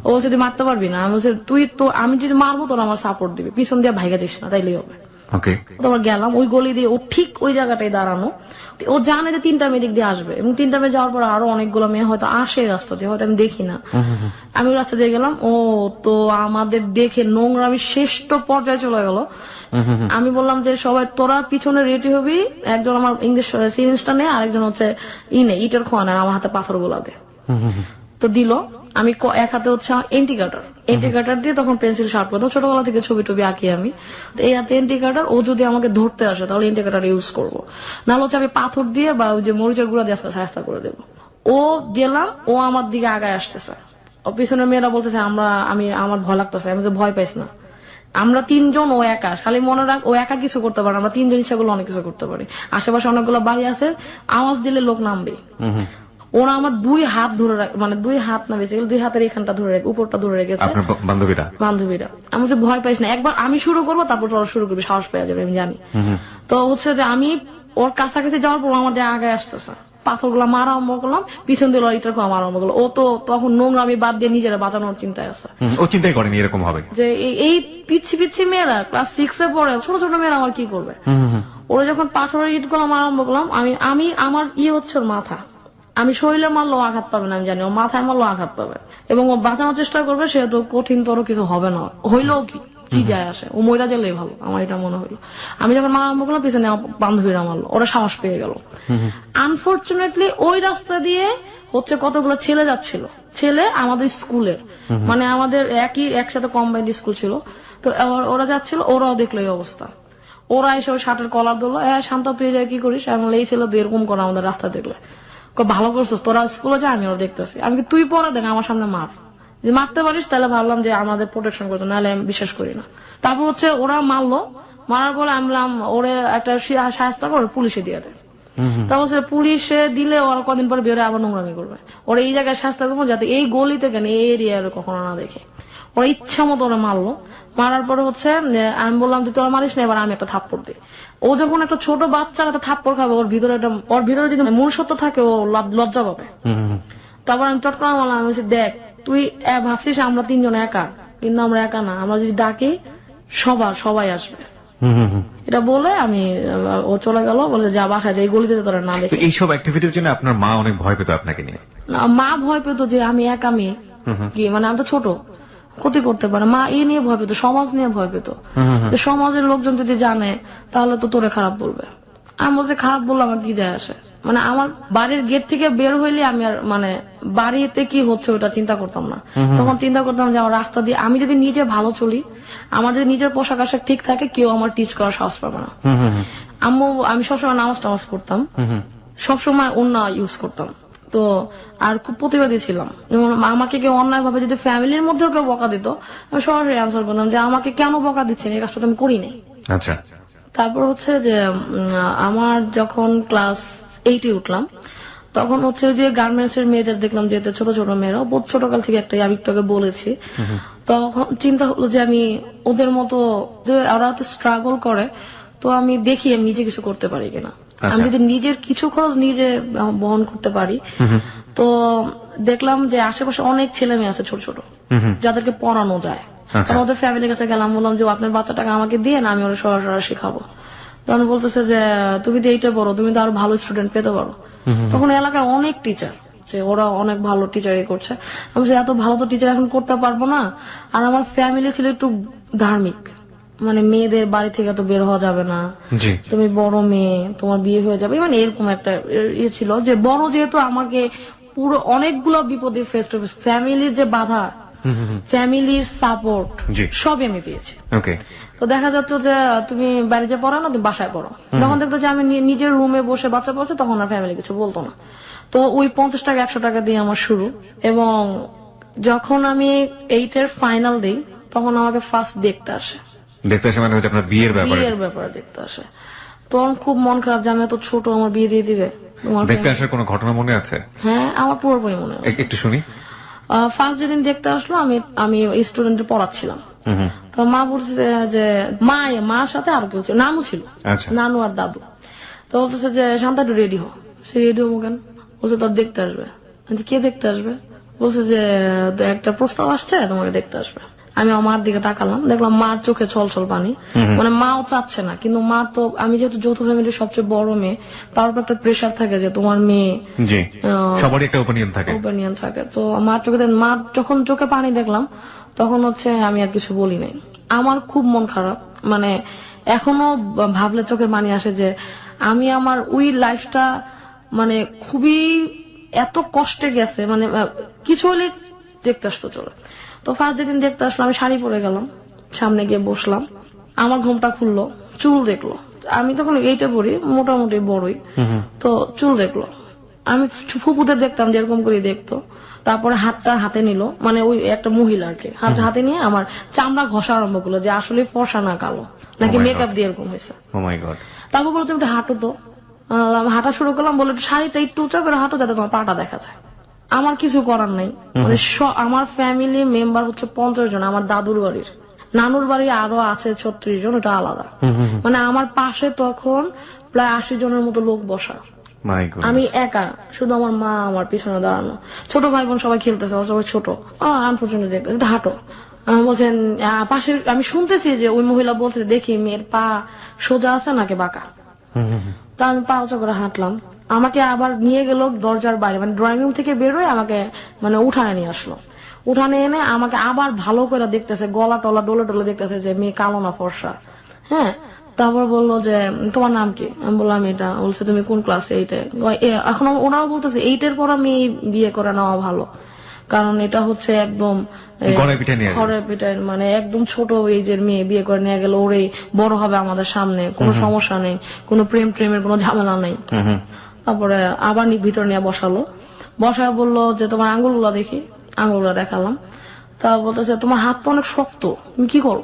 ও যদি মারতে পারবি না, আমি বলছি তুই তো, আমি যদি মারবো তোর আমার সাপোর্ট দিবি, পিছন দিয়ে ভাইগা যাস না, তাইলেই হবে। তোমার গেলাম ওই গলি দিয়ে, ও ঠিক ওই জায়গাটাই দাঁড়ানো, ও জানে যে 3টা মেয়ে দিক দিয়ে আসবে, এবং 3টা মেয়ে যাওয়ার পর আরো অনেকগুলো মেয়ে হয়তো আসে রাস্তা দিয়ে, হয়তো আমি দেখি না। আমি রাস্তা দিয়ে গেলাম, ও তো আমাদের দেখে নোংরামি শ্রেষ্ঠ পর্যায়ে চলে গেল। আমি বললাম যে সবাই তোরা পিছনে রেডি হবি, একজন আমার ইংলিশ সিরিঞ্জটা নেই, আরেকজন হচ্ছে ইটের খোয়া নেয়, আমার হাতে পাথর গুলা দে। তো দিল, আমি এক হাতে হচ্ছে এন্টি কাটার দিয়ে তখন পেন্সিল শার্প করতাম, ছোটবেলা থেকে ছবি টবি আঁকি আমি। এই হাতে এন্টি কাটার, ও যদি আমাকে ধরতে আসে তাহলে এন্টি কাটার ইউজ করবো, নাহলে হচ্ছে আমি পাথর দিয়ে বা ওই যে মরিচের গুঁড়া দিয়ে সাহায্য করে দেবো। ও গেলাম, ও আমার দিকে আগায় আসতেছে, ও পিছনের মেয়েরা বলতেছে আমার ভয় লাগতেছে। আমি যে ভয় পাইস না, আমরা 3 জন, ও একা, খালি মনে রাখ ও একা কিছু করতে পারে, আমরা 3 জন ইচ্ছা করলে অনেক কিছু করতে পারি। আশেপাশে অনেকগুলো বাড়ি আছে, আওয়াজ দিলে লোক নামবে। ওরা আমার 2 হাত ধরে মানে 2 হাত না, বেশি 2 হাতের এখানটা ধরে রেখে উপরটা ধরে রেখেছে বান্ধবীরা। আমি যে ভয় পাইস না, একবার আমি শুরু করবো তারপর ওরা শুরু করবে, সাহস পেয়ে যাবে, আমি জানি। তো হচ্ছে যে আমি ওর কাছাকাছি যাওয়ার পর আমাদের আগে আসতেছে, পাথর গুলা মারা আরম্ভ করলাম, পিছন দিয়ে ইটার খোয়া মারা আরম্ভ করলো। ও তো তখন নোংরামি বাদ দিয়ে নিজেরা বাঁচানোর চিন্তায় আছে, ও চিন্তাই করেনি এরকম হবে যে এই পিচ্ছি মেয়েরা ক্লাস 6 পড়ে, ছোট ছোট মেয়েরা আমার কি করবে। ওরা যখন পাথরের ইট গুলা মারা আরম্ভ করলাম, আমি আমার হচ্ছে ওর মাথা, আমি শরীরে মারলেও আঘাত পাবে না, আমি জানি ও মাথায় মারলেও আঘাত পাবে, এবং ও বাঁচানোর চেষ্টা করবে, সেহেতু কঠিনতর কিছু হবে না, হইলেও কি যায় আসে, ও মইরা গেলেই ভালো, আমার এটা মনে হইলো। আমি যখন মারা আরম্ভ করলাম, পিছনে বান্ধবীরা মারলো, ওরা সাহস পেয়ে গেল। আনফর্চুনেটলি ওই রাস্তা দিয়ে হচ্ছে কতগুলো ছেলে যাচ্ছিল, ছেলে আমাদের স্কুলের, মানে আমাদের একসাথে কম্বাইন্ড স্কুল ছিল। তো ওরা যাচ্ছিল, ওরাও দেখলো এই অবস্থা, ওরা এসে ওই শার্টের কলার ধরলো, শান্তা তুই যাই কি করিস, আমি এই ছিল এরকম করে আমাদের রাস্তা দেখলে, ভালো করছিস, তোরা স্কুলে যা, আমি ওরা দেখতেছি। আমি তুই পরে দেখ আমার সামনে মার, যদি মারতে পারিস তাহলে ভাবলাম যে আমাদের প্রোটেকশন করতো, নাহলে আমি বিশ্বাস করি না। তারপর হচ্ছে ওরা মারলো, মারার পরে আমি ওরে একটা সাহায্য করে পুলিশে দিয়ে দেয়। তারপর পুলিশে দিলে ওরা কদিন পরে বেরোয় আবার নোংরামি করবে, ওরা এই জায়গায় শাস্তি করবো যাতে এই গলিতে কেন এই এরিয়া কখনো না দেখে। ওরা ইচ্ছা মতো ওরা মারলো, মারার পরে হচ্ছে আমি বললাম যে তোরা মারিস না, এবার আমি একটা থাপ্পড় দিই। ও যখন একটা ছোট বাচ্চার একটা থাপ্পড় খাবে, ওর ভিতরে যদি মনুষ্যত্ব থাকে, ও লজ্জা পাবে। তারপর আমি চট করে বললাম, আমি বলছি দেখ তুই ভাবছিস আমরা 3 জন একা, কিন্তু আমরা একা না, আমরা যদি ডাকি সবাই আসবে। এটা বলে ও চলে গেল, বলে যা বাসায়, এই গলিতে তোরা না দেখে। এইসব অ্যাক্টিভিটির জন্য আপনার মা অনেক ভয় পেত আপনাকে নিয়ে? মা ভয় পেত যে আমি একা মেয়ে, কি মানে আমি তো ছোট, ক্ষতি করতে পারে, মা নিয়ে ভয় পেত, সমাজ নিয়ে ভয় পেত, যে সমাজের লোকজন যদি জানে তাহলে তো তোরে খারাপ বলবে। আমি বলছি খারাপ বললে আমার কি যায় আসে, মানে আমার বাড়ির গেট থেকে বের হইলে আমি আর মানে বাড়িতে কি হচ্ছে ওটা চিন্তা করতাম না। তখন চিন্তা করতাম যে আমার রাস্তা দিয়ে আমি যদি নিজে ভালো চলি, আমার যদি নিজের পোশাক আশাক ঠিক থাকে, কেউ আমার টিচ করার সাহস পাবে না। আমি সবসময় নামাজ করতাম, সবসময় ওন্না ইউজ করতাম, তো আর খুব প্রতিবাদী ছিলাম। যেমন আমাকে কেউ অন্যায় ভাবে যদি ফ্যামিলির মধ্যেও কেউ বকা দিত, আমি সরাসরি অ্যান্সার করতাম যে আমাকে কেন বকা দিচ্ছেন, এই কাজটা আমি করি নাই। আচ্ছা। তারপর হচ্ছে যে আমার যখন ক্লাস 8-এ উঠলাম, তখন হচ্ছে যে গার্মেন্টস এর মেয়েদের দেখলাম, যেহেতু ছোট ছোট মেয়েরা, বহুত ছোটকাল থেকে একটা আমি একটু আগে বলেছি, তখন চিন্তা হলো যে আমি ওদের মতো, ওরা তো স্ট্রাগল করে, তো আমি দেখি আমি নিজে কিছু করতে পারি কিনা। আমি যদি নিজের কিছু খরচ নিজে বহন করতে পারি, তো দেখলাম যে আশেপাশে অনেক ছেলে মেয়ে আছে ছোট ছোট, যাদেরকে পড়ানো যায়। ওদের ফ্যামিলির কাছে গেলাম, বললাম যে আপনার বাচ্চাটাকে আমাকে দিয়ে না, আমি ওরা সরাসরি শেখাবো। তখন বলতেছে যে তুমি তো এইটা বড়, তুমি তো আরো ভালো স্টুডেন্ট পেতে পারো। তখন এলাকায় অনেক টিচার, যে ওরা অনেক ভালো টিচারই করছে। আমি এত ভালো তো টিচার এখন করতে পারবো না, আর আমার ফ্যামিলি ছিল একটু ধার্মিক, মানে মেয়েদের বাড়ি থেকে তো বের হওয়া যাবে না, তুমি বড় মেয়ে, তোমার বিয়ে হয়ে যাবে, মানে এরকম একটা ইয়ে ছিল। যে বড় যেহেতু আমাকে পুরো অনেকগুলো বিপদে ফেস টু ফেস, ফ্যামিলির যে বাধা ফ্যামিলির সাপোর্ট জি। সবই আমি পেয়েছি। ওকে। তো দেখা যাচ্ছে যে তুমি বাইরে যে পড়ো না, তুমি বাসায় পড়ো। যখন দেখতো যে আমি নিজের রুমে বসে বাচ্চা পড়ছে, তখন আর ফ্যামিলি কিছু বলতো না। তো ওই 50 টাকা 100 টাকা দিয়ে আমার শুরু। এবং যখন আমি 8 ফাইনাল দিই, তখন আমাকে ফার্স্ট দেখতে আসে। দেখতে আসে মানে হচ্ছে আপনার বিয়ের ব্যাপারে? বিয়ের ব্যাপারে দেখতে আসে। তখন খুব মন খারাপ যে আমি এত ছোট, আমার বিয়ে দিয়ে দিবে। তোমার দেখতে আসার কোনো ঘটনা মনে আছে? হ্যাঁ, আমার পুরোপুরি মনে আছে। একটু শুনি। ফার্স্ট যেদিন দেখতে আসলো, আমি স্টুডেন্টের পড়াচ্ছিলাম। তো মা বলছে যে মার সাথে আরো কেউ ছিল, নানু ছিল। আচ্ছা। নানু আর দাদু। তো বলতেছে যে শান্তা একটু রেডি হো। সে রেডি হবো কেন? বলছে তোর দেখতে আসবে। আমি বলছি, কে দেখতে আসবে? বলছে যে একটা প্রস্তাব আসছে, তোমাকে দেখতে আসবে। আমি আমার মার দিকে তাকালাম, দেখলাম মার চোখে ছলছল পানি। মানে মাও চাচ্ছে না, কিন্তু মা তো, আমি যেহেতু যৌথ ফ্যামিলির সবচেয়ে বড় মেয়ে, তার উপর একটা প্রেশার থাকে যে তোমার মেয়ে, জি, সবারই একটা ওপিনিয়ন থাকে। ওপিনিয়ন থাকে। তো মার চোখে, মার যখন চোখে পানি দেখলাম, তখন হচ্ছে আমি আর কিছু বলি নাই। আমার খুব মন খারাপ, মানে এখনো ভাবলে চোখে পানি আসে যে আমি আমার ওই লাইফটা মানে খুবই এত কষ্টে গেছে। মানে কিছু হলে দেখতে আসতো চলো। তো ফার্স্ট যেদিন দেখতে আসলো, আমি শাড়ি পরে গেলাম, সামনে গিয়ে বসলাম, আমার ঘুমটা খুললো, চুল দেখলো। আমি তখন এইটা পরি, মোটামুটি বড়ই। তো চুল দেখলো, আমি ফুপুদের দেখতাম যে এরকম করে দেখতো। তারপরে হাতটা হাতে নিল, মানে ওই একটা মহিলা আর কি, হাতে নিয়ে আমার চামড়া ঘষা আরম্ভ করলো যে আসলে ফর্সা না কালো, নাকি মেকআপ দিয়ে এরকম হয়েছে। ও মাই গড। তারপর বলতো তুমি হাঁটো তো। হাঁটা শুরু করলাম, বলে শাড়িটা একটু উঁচা করে হাঁটো যাতে তোমার পাটা দেখা যায়। আমার কিছু করার নাই, মানে আমার ফ্যামিলি মেম্বার হচ্ছে 50 জন। আমার দাদুর বাড়ির, নানুর বাড়ি আরো আছে 36 জন, ওটা আলাদা। মানে আমার পাশে তখন প্রায় 80 জনের মতো লোক বসা। আমি একা, শুধু আমার মা আমার পিছনে দাঁড়ানো, ছোট ভাই বোন সবাই খেলতেছে, ওরা সবাই ছোট। আনফর্চুনেটলি দেখতে হাঁটো বলছেন পাশে। আমি শুনতেছি যে ওই মহিলা বলছে দেখি মেয়ের পা সোজা আছে নাকি বাঁকা। তা আমি পা উঁচা করে হাঁটলাম, আমাকে আবার নিয়ে গেল দরজার বাইরে, মানে ড্রয়িং রুম থেকে বেরোয় আমাকে মানে উঠানে নিয়ে আসলো। উঠানে এনে আমাকে আবার ভালো করে দেখতেছে, গলা টলা ডোলে টোলে দেখতেছে যে মেয়ে কালো না ফর্সা। হ্যাঁ, তারপর বললো যে তোমার নাম কি? আমি বললাম এটা। বলছে তুমি কোন ক্লাস? 8-এ। এখন ওনারা বলতেছে 8-এর পর আমি বিয়ে করে নেওয়া ভালো, কারণ এটা হচ্ছে একদম ঘরে পিঠায়, মানে একদম ছোট এজের মেয়ে বিয়ে করে নিয়ে গেল, ওরে বড় হবে আমাদের সামনে, কোনো সমস্যা নেই, কোনো প্রেমের কোনো ঝামেলা নেই। তারপরে আবার ভিতরে নিয়ে বসালো, বসায় বললো যে তোমার আঙ্গুলগুলা দেখি। আঙ্গুলগুলা দেখালাম। তা বলতেছে তোমার হাত তো অনেক শক্ত, তুমি কি করো?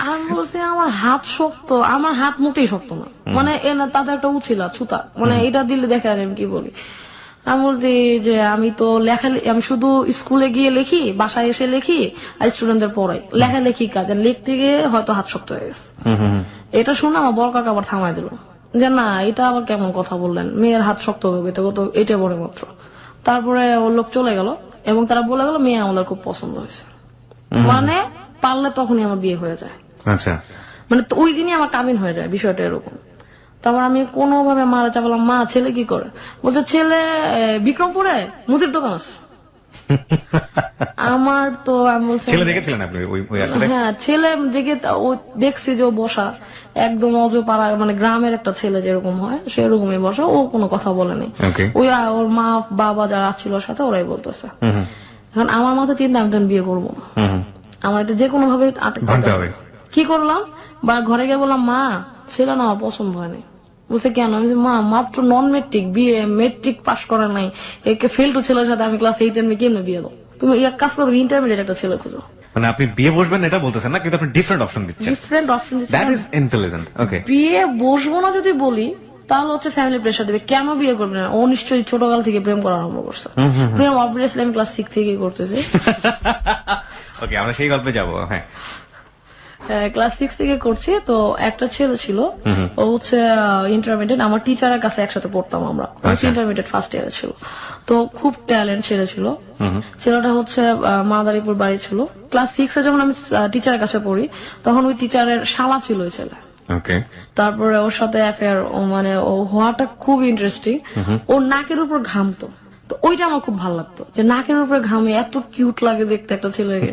আমি বলছি আমার হাত শক্ত? আমার হাত মোটেই শক্ত না, মানে তাদের একটা উছিলা ছুতা, মানে এটা দিলে দেখে আমি কি বলি। আমি বলছি যে আমি তো আমি শুধু স্কুলে গিয়ে লিখি, বাসায় এসে লিখি, আর স্টুডেন্টদের পড়াই। লেখালেখি কাজ, লিখতে গিয়ে হয়তো হাত শক্ত হয়ে গেছে। এটা শুনে আমার বড় কাকা আবার থামাই দিল যে না, এটা আবার কেমন কথা বললেন, মেয়ের হাত শক্ত হবে তো এটা বড় মাত্র। তারপরে ওর লোক চলে গেল এবং তারা বলে গেল মেয়ে আমাদের খুব পছন্দ হয়েছে, মানে পারলে তখনই আমার বিয়ে হয়ে যায়। আচ্ছা, মানে ওই দিনই আমার কাবিন হয়ে যায়, বিষয়টা এরকম। তারপর আমি কোনোভাবে মারা চাপালাম, মা ছেলে কি করে? বলছে ছেলে বিক্রমপুরে মুদির দোকান আছে। আমার তো আমি বলছি ছেলে দেখেছিলেন আপনি? হ্যাঁ, ছেলে দেখে দেখছি যে ও বসা একদম অজপাড়া, মানে গ্রামের একটা ছেলে যেরকম হয় সেরকমই বসা। ও কোনো কথা বলেনি। ওই ওর মা বাবা যারা ছিল সাথে ওরাই বলতেছে। এখন আমার মাথায় চিন্তা, আমি তখন বিয়ে করবো না, আমার এটা যে কোনো ভাবে আটকাতে হবে। কি করলাম, বা ঘরে গিয়ে বললাম মা ছেলে না আমার পছন্দ হয়নি। বলছে কেন? আমি মা মাত্র নন মেট্রিক, বিয়ে মেট্রিক পাস করা নাই, একে ফেল টু ছেলের সাথে আমি ক্লাস 8 এর কেমনে বিয়ে দেবো? তুমি এক কাজ করো, ইন্টারমিডিয়েট একটা ছেলে খুঁজো। মানে আপনি বিয়ে বসবেন এটা বলতেছেন না, কিন্তু আপনি ডিফারেন্ট অপশন দিচ্ছেন। ডিফারেন্ট অপশন দিচ্ছেন, দ্যাট ইজ ইন্টেলিজেন্ট। ওকে, বিয়ে বসবো না যদি বলি তাহলে হচ্ছে ফ্যামিলি প্রেশার দেবে, কেন বিয়ে করবে না? ও নিশ্চয়ই ছোটকাল থেকে প্রেম করা আরম্ভ করছে। প্রেম অবভিয়াসলি আমি ক্লাস 6 থেকেই করতেছি। ওকে, আমরা সেই গল্পে যাবো। হ্যাঁ, ক্লাস 6 থেকে করছি। তো একটা ছেলে ছিল, ও হচ্ছে ইন্টারমিডিয়েট, আমার টিচারের কাছে একসাথে পড়তাম আমরা, ইন্টারমিডিয়েট ফার্স্ট ইয়ারে ছিল। তো খুব ট্যালেন্ট ছেলে ছিল। ছেলেটা হচ্ছে মাদারীপুর বাড়ি ছিল। ক্লাস 6-এ যখন আমি টিচারের কাছে পড়ি, তখন ওই টিচারের শালা ছিল ওই ছেলে। তারপরে ওর সাথে অ্যাফেয়ার, মানে ও হওয়াটা খুব ইন্টারেস্টিং। ওর নাকের উপর ঘামতো, তো ওইটা আমার খুব ভালো লাগতো যে নাকের উপরে ঘামে, এত কিউট লাগে দেখতে একটা ছেলেকে।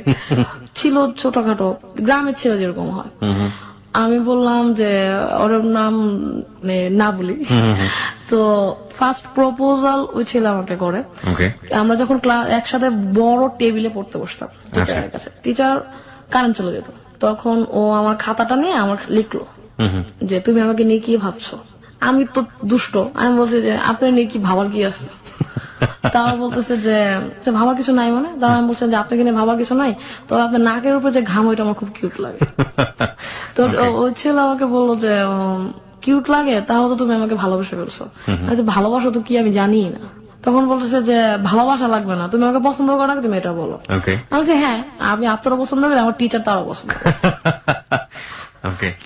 ছিল ছোটখাটো গ্রামের ছেলে যেরকম হয়। আমি বললাম যে ওর নাম না বলি, তো ফার্স্ট প্রপোজাল ওই ছেলে আমাকে করে। ওকে। আমরা যখন একসাথে বড় টেবিলে পড়তে বসতাম টিচারের কাছে, টিচার কারেন্ট চলে যেত, তখন ও আমার খাতাটা নিয়ে আমার লিখলো যে তুমি আমাকে নিয়ে কি ভাবছো। আমি তো দুষ্ট, আমি বলছি যে আপনার নিয়ে কি ভাবার কি আছে। তারা বলতেছে যে ভাবার কিছু নাই, মানে তারা আমি বলছি যে আপনাকে নিয়ে ভাবার কিছু নাই, তো আপনার নাকের উপরে যে ঘাম ওইটা আমার খুব কিউট লাগে। তো ওই ছেলে আমাকে বললো যে কিউট লাগে, তাহলে তো তুমি আমাকে ভালোবেসে ফেলছো। ভালোবাসা তো কি আমি জানি না। তখন বলতেছে যে ভালোবাসা লাগবে না, তুমি আমাকে পছন্দ করো না, তুমি এটা বলো। আমি বলছি হ্যাঁ, আমি আপনারও পছন্দ করি, আমার টিচার তারও পছন্দ করে।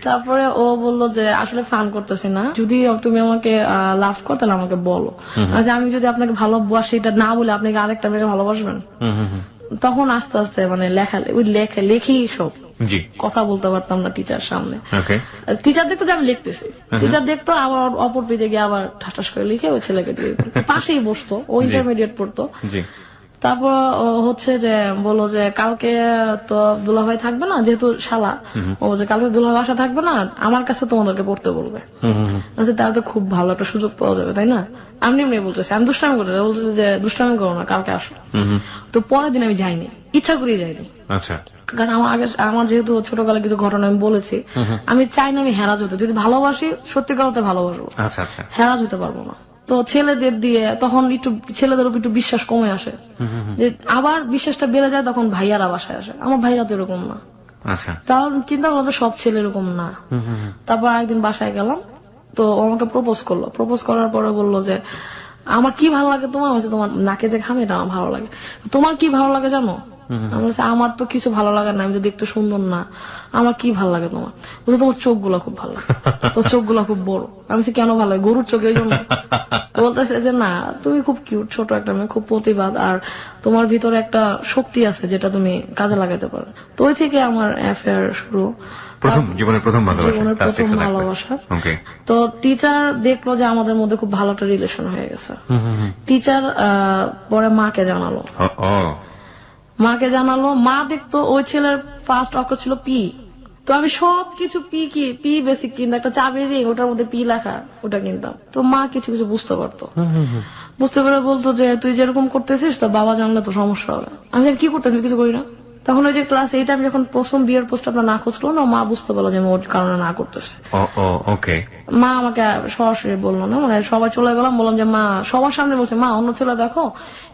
তারপরে ও বললো যে আসলে ফান করতেছি না, যদি তুমি আমাকে লাভ করো তাহলে আমাকে বলো। আমি যদি আপনাকে ভালোবাসি এটা না বলে আপনি আরেকটা মেয়েকে ভালোবাসবেন। তখন আস্তে আস্তে মানে লেখি সব কথা বলতে পারতাম না টিচার সামনে। টিচার দেখতো যে আমি লিখতেছি, টিচার দেখতো আবার অপর পেজে গিয়ে আবার ঠাস করে লিখে ওই ছেলেকে দিয়ে পাশেই বসতো, ও ইন্টারমিডিয়েট পড়তো। তারপর হচ্ছে যে বললো যে কালকে তো দুলাভাই থাকবে না, যেহেতু শালা, ও যে কালকে দুলাভাই বাসা থাকবে না, আমার কাছে তোমাদেরকে পড়তে বলবে। তাহলে তো খুব ভালো একটা সুযোগ পাওয়া যাবে, তাই না? আমি এমনি বলতেছি, আমি দুষ্টামি করতে বলতেছি যে দুষ্টামি করো না, কালকে আসো। তো পরের দিন আমি যাইনি, ইচ্ছা করেই যাইনি। কারণ আমার যেহেতু ছোটবেলায় কিছু ঘটনা আমি বলেছি, আমি চাই না আমি হেরাজ হতে, যদি ভালোবাসি সত্যিকার অর্থে ভালোবাসবো, হেরাজ হতে পারবো না। তো ছেলেদের দিয়ে তখন একটু ছেলেদের উপর একটু বিশ্বাস কমে আসে, যে আবার বিশ্বাসটা বেড়ে যায় তখন ভাইয়ারা বাসায় আসে। আমার ভাইরা তো এরকম না। তাহলে চিন্তা করলাম সব ছেলে এরকম না। তারপর একদিন বাসায় গেলাম, তো ও আমাকে প্রপোজ করলো। প্রপোজ করার পরে বললো যে আমার কি ভালো লাগে তোমার, হচ্ছে তোমার নাকে যে ঘামে এটা আমার ভালো লাগে। তোমার কি ভালো লাগে জানো? আমার তো কিছু ভালো লাগে না, আমি তো দেখতে সুন্দর না, আমার কি ভালো লাগে তোমার? বলছে তোমার চোখ গুলা খুব ভালো লাগে, তোর চোখ গুলা খুব বড়। আমি কেন ভালো লাগে? গরুর চোখ এই জন্য। বলতেছে যে না, তুমি খুব কিউট, ছোট একটা মেয়ে, খুব প্রতিবাদ, আর তোমার ভিতরে একটা শক্তি আছে যেটা তুমি কাজে লাগাতে পারো। তো ওই থেকে আমার অ্যাফেয়ার শুরু, জীবনের প্রথম ভালোবাসা। তো টিচার দেখলো যে আমাদের মধ্যে খুব ভালো একটা রিলেশন হয়ে গেছে। টিচার পরে মাকে জানালো, মা দেখতো ওই ছেলের ফার্স্ট অক্ষর ছিল পি। তো আমি সবকিছু পি বেসিক কিনতাম, একটা চাবির রিং ওটার মধ্যে পি লেখা, ওটা কিনতাম। তো মা কিছু কিছু বুঝতে পারতো, বুঝতে পেরে বলতো যে তুই যেরকম করতেছিস তো বাবা জানলে তো সমস্যা হবে। আমি কি করতাম, কিছু করি না। তখন ওই যে ক্লাস 8 আমি যখন প্রথম বিয়ের প্রস্তাবটা না খুঁজলো না, মা বুঝতে পারলো যে আমি ওর কারণে না করতেছি। মা আমাকে সরাসরি বললো না, মানে সবাই চলে গেলাম, বললাম যে মা, সবার সামনে বলছে মা অন্য ছেলে দেখো,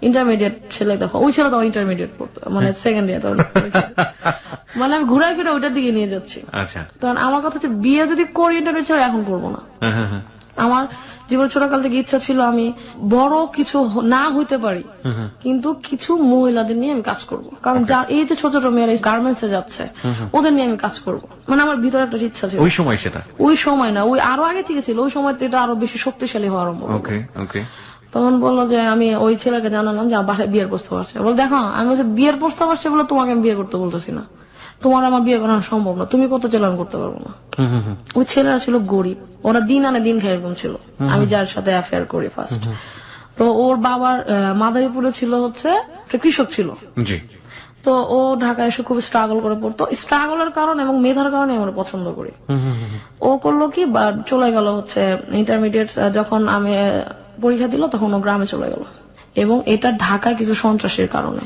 ইন্টারমিডিয়েট ছেলে দেখো। ওই ছেলে তো ইন্টারমিডিয়েট পড়তো, মানে সেকেন্ড ইয়ার। মানে আমি ঘুরাই ফিরে ওইটার দিকে নিয়ে যাচ্ছি। তখন আমার কথা হচ্ছে বিয়ে যদি করি ইন্টারমিডিয়েট ছেলে এখন করবো না। আমার জীবন ছোটকাল থেকে ইচ্ছা ছিল আমি বড় কিছু না হইতে পারি, কিন্তু কিছু মহিলাদের নিয়ে আমি কাজ করব। কারণ এই যে ছোট ছোট মেয়েরা গার্মেন্টসে যাচ্ছে, ওদের নিয়ে আমি কাজ করব। মানে আমার ভিতরে একটা ইচ্ছা ছিল। ওই সময় না, ওই আরো আগে থেকে ছিল। ওই সময় এটা আরো বেশি শক্তিশালী হওয়ার আরম্ভ। তখন বললো যে আমি ওই ছেলেকে জানালাম যে আমার বাসায় বিয়ের প্রস্তাব আসছে। বল দেখো, আমি বলছি বিয়ের প্রস্তাব আসছে বলে তোমাকে আমি বিয়ে করতে বলতেছি না, তোমার আমার বিয়ে করানো সম্ভব না, তুমি কত ছেলে আমি করতে পারবো না। ওই ছেলেরা ছিল গরিব, ওরা দিন আনে দিন খায় এরকম ছিল, আমি যার সাথে অ্যাফেয়ার করি ফার্স্ট। তো ওর বাবার মাদারীপুরে ছিল হচ্ছে কৃষক ছিল। তো ও ঢাকায় এসে খুব স্ট্রাগল করে পড়তো। স্ট্রাগলের কারণে এবং মেধার কারণে আমরা পছন্দ করি। ও করলো কি, চলে গেল হচ্ছে ইন্টারমিডিয়েট যখন আমি পরীক্ষা দিল তখন ও গ্রামে চলে গেল, এবং এটা ঢাকায় কিছু সন্ত্রাসের কারণে।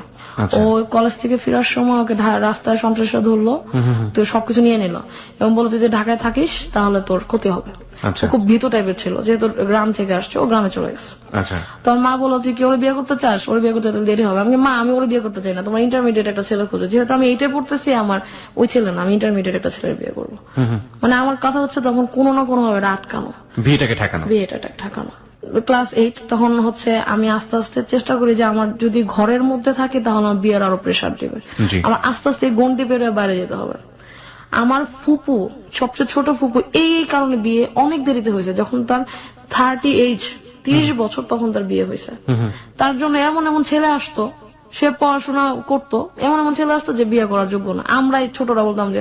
ও কলেজ থেকে ফেরার সময় ওকে রাস্তায় সন্ত্রাসীরা ধরলো, তো সবকিছু নিয়ে নিল এবং বললো তুই যদি ঢাকায় থাকিস তাহলে তোর ক্ষতি হবে। খুব ভীত টাইপের ছিল, যেহেতু গ্রাম থেকে আসছে, ও গ্রামে চলে গেছে। তখন মা বললো তুই কি ওরে বিয়ে করতে চাস? ওরে বিয়ে করতে দেরি হবে। আমি মা, আমি ওরে বিয়ে করতে চাই না, তোমার ইন্টারমিডিয়েট একটা ছেলে খুঁজো। যেহেতু আমি এইটাই পড়তেছি, আমার ওই ছেলে না, আমি ইন্টারমিডিয়েট একটা ছেলের বিয়ে করবো। মানে আমার কথা হচ্ছে তখন কোনো না কোনো ভাবে আটকানো, বিয়েটাকে ঠেকানো। ক্লাস 8 তখন হচ্ছে আমি আস্তে আস্তে চেষ্টা করি যে আমার যদি ঘরের মধ্যে থাকে তাহলে আমার বিয়ের আরো প্রেশার দিবে, আমার আস্তে আস্তে গন্ডি পেরিয়ে বাইরে যেতে হবে। আমার ফুপু, সবচেয়ে ছোট ফুপু, এই কারণে বিয়ে অনেক দেরিতে হয়েছে। যখন তার 30 বছর তখন তার বিয়ে হয়েছে। তার জন্য এমন এমন ছেলে আসতো, সে পড়াশোনা করতো, এমন এমন ছেলে আসতো যে বিয়ে করার যোগ্য না। আমরা এই ছোটরা বলতাম যে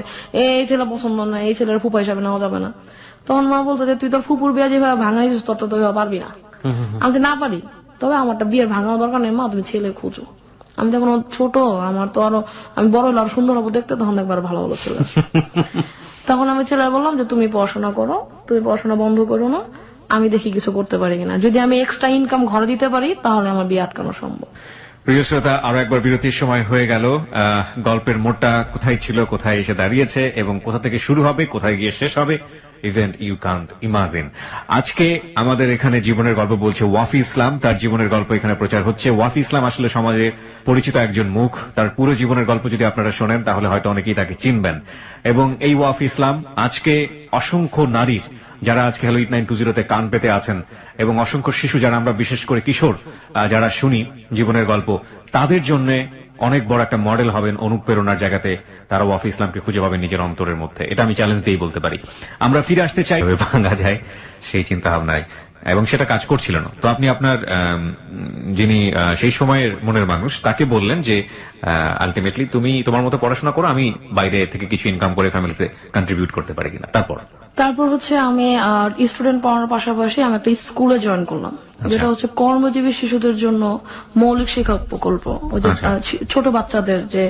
এই ছেলে পছন্দ না, এই ছেলের ফুপা হিসাবে নেওয়া যাবে না। তখন মা বলতো যে তুই তোর ফুপুর বিয়ে যেভাবে ভাঙাই দিস তোর তো পারবি না। আমি না পারি, তবে আমারটা বিয়ের ভাঙাও দরকার নেই মা, তুমি ছেলে খুঁজো। আমি যখন ছোট, আমার তো আরো, আমি বড় হলে আরো সুন্দর হবো দেখতে, তখন একবার ভালো ভালো ছেলে। তখন আমি ছেলে বললাম যে তুমি পড়াশোনা করো, তুমি পড়াশোনা বন্ধ করো না, আমি দেখি কিছু করতে পারি কিনা, যদি আমি এক্সট্রা ইনকাম ঘরে দিতে পারি তাহলে আমার বিয়ে আটকানো সম্ভব। প্রিয় শ্রোতা, আরো একবার বিরতির সময় হয়ে গেল। গল্পের মোড়টা কোথায় ছিল, কোথায় এসে দাঁড়িয়েছে এবং কোথা থেকে শুরু হবে, কোথায় গিয়ে শেষ হবে, ইভেন্ট ইউ কান্ট ইমাজিন। আজকে আমাদের এখানে জীবনের গল্প বলছে ওয়াফি ইসলাম, তার জীবনের গল্প এখানে প্রচার হচ্ছে। ওয়াফি ইসলাম আসলে সমাজে পরিচিত একজন মুখ। তার পুরো জীবনের গল্প যদি আপনারা শোনেন তাহলে হয়তো অনেকেই তাকে চিনবেন। এবং এই ওয়াফি ইসলাম আজকে অসংখ্য নারীর, যারা আজকে হ্যালো 8920 কান পেতে আছেন, এবং অসংখ্য শিশু যারা আমরা বিশেষ করে কিশোর যারা শুনি জীবনের গল্প, তাদের জন্য অনেক বড় একটা মডেল হবেন, অনুপ্রেরণার জায়গাতে তারা ওয়াফি ইসলামকে খুঁজে পাবেন নিজের অন্তরের মধ্যে। এটা আমি চ্যালেঞ্জ দিয়েই বলতে পারি। আমরা ফিরে আসতে চাই ভাঙা যায় সেই চিন্তা ভাবনায়, এবং সেটা কাজ করছিল না। তো আপনি আপনার যিনি সেই সময়ের মনের মানুষ তাকে বললেন যে আলটিমেটলি তুমি তোমার মতো পড়াশোনা করো, আমি বাইরে থেকে কিছু ইনকাম করে ফ্যামিলিতে কন্ট্রিবিউট করতে পারি কিনা। তারপর হচ্ছে আমি স্টুডেন্ট পড়ানোর পাশাপাশি আমি একটা স্কুলে জয়েন করলাম, যেটা হচ্ছে কর্মজীবী শিশুদের জন্য মৌলিক শিক্ষা প্রকল্প। ওই যে ছোট বাচ্চাদের যে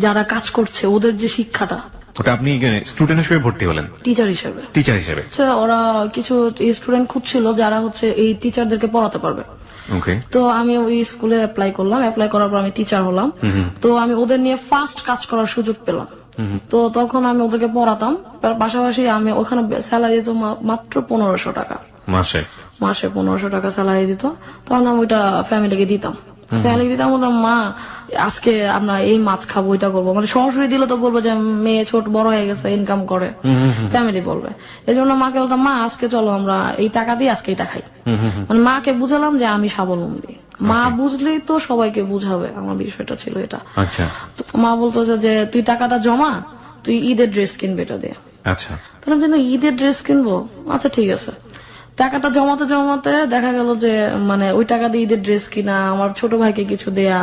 যারা কাজ করছে ওদের যে শিক্ষাটা, ওটা আপনি স্টুডেন্ট হিসেবে ভর্তি হলেন? টিচার হিসেবে। ওরা কিছু স্টুডেন্ট খুঁজছিল যারা হচ্ছে এই টিচারদেরকে পড়াতে পারবে। তো আমি ওই স্কুলে অ্যাপ্লাই করলাম, অ্যাপ্লাই করার পর আমি টিচার হলাম। তো আমি ওদের নিয়ে ফার্স্ট কাজ করার সুযোগ পেলাম। তো তখন আমি ওদেরকে পড়াতাম, পাশাপাশি আমি ওখানে স্যালারি দিত মাত্র 1500 টাকা মাসে 1500 টাকা স্যালারি দিত। তখন আমি ওইটা ফ্যামিলিকে দিতাম। বললাম মা আজকে আমরা এই মাছ খাবো, ওইটা করবো, মানে সরাসরি দিলে তো বলবো যে মেয়ে ছোট বড় হয়ে গেছে, ইনকাম করে, ফ্যামিলি বলবে। এই জন্য মাকে বলতাম মা আজকে চলো আমরা এই টাকা দিয়ে আজকে এটা খাই। মানে মাকে বুঝালাম যে আমি স্বাবলম্বী। মা বুঝলেই তো সবাইকে বুঝাবে, আমার বিষয়টা ছিল এটা। মা বলতো যে তুই টাকাটা জমা, তুই ঈদের ড্রেস কিনবে এটা দিয়ে। তাহলে ঈদের ড্রেস কিনবো, আচ্ছা ঠিক আছে। টাকাটা জমাতে জমাতে দেখা গেল যে মানে ওই টাকা দিয়ে ঈদের ড্রেস কিনা, আমার ছোট ভাইকে কিছু দেয়া,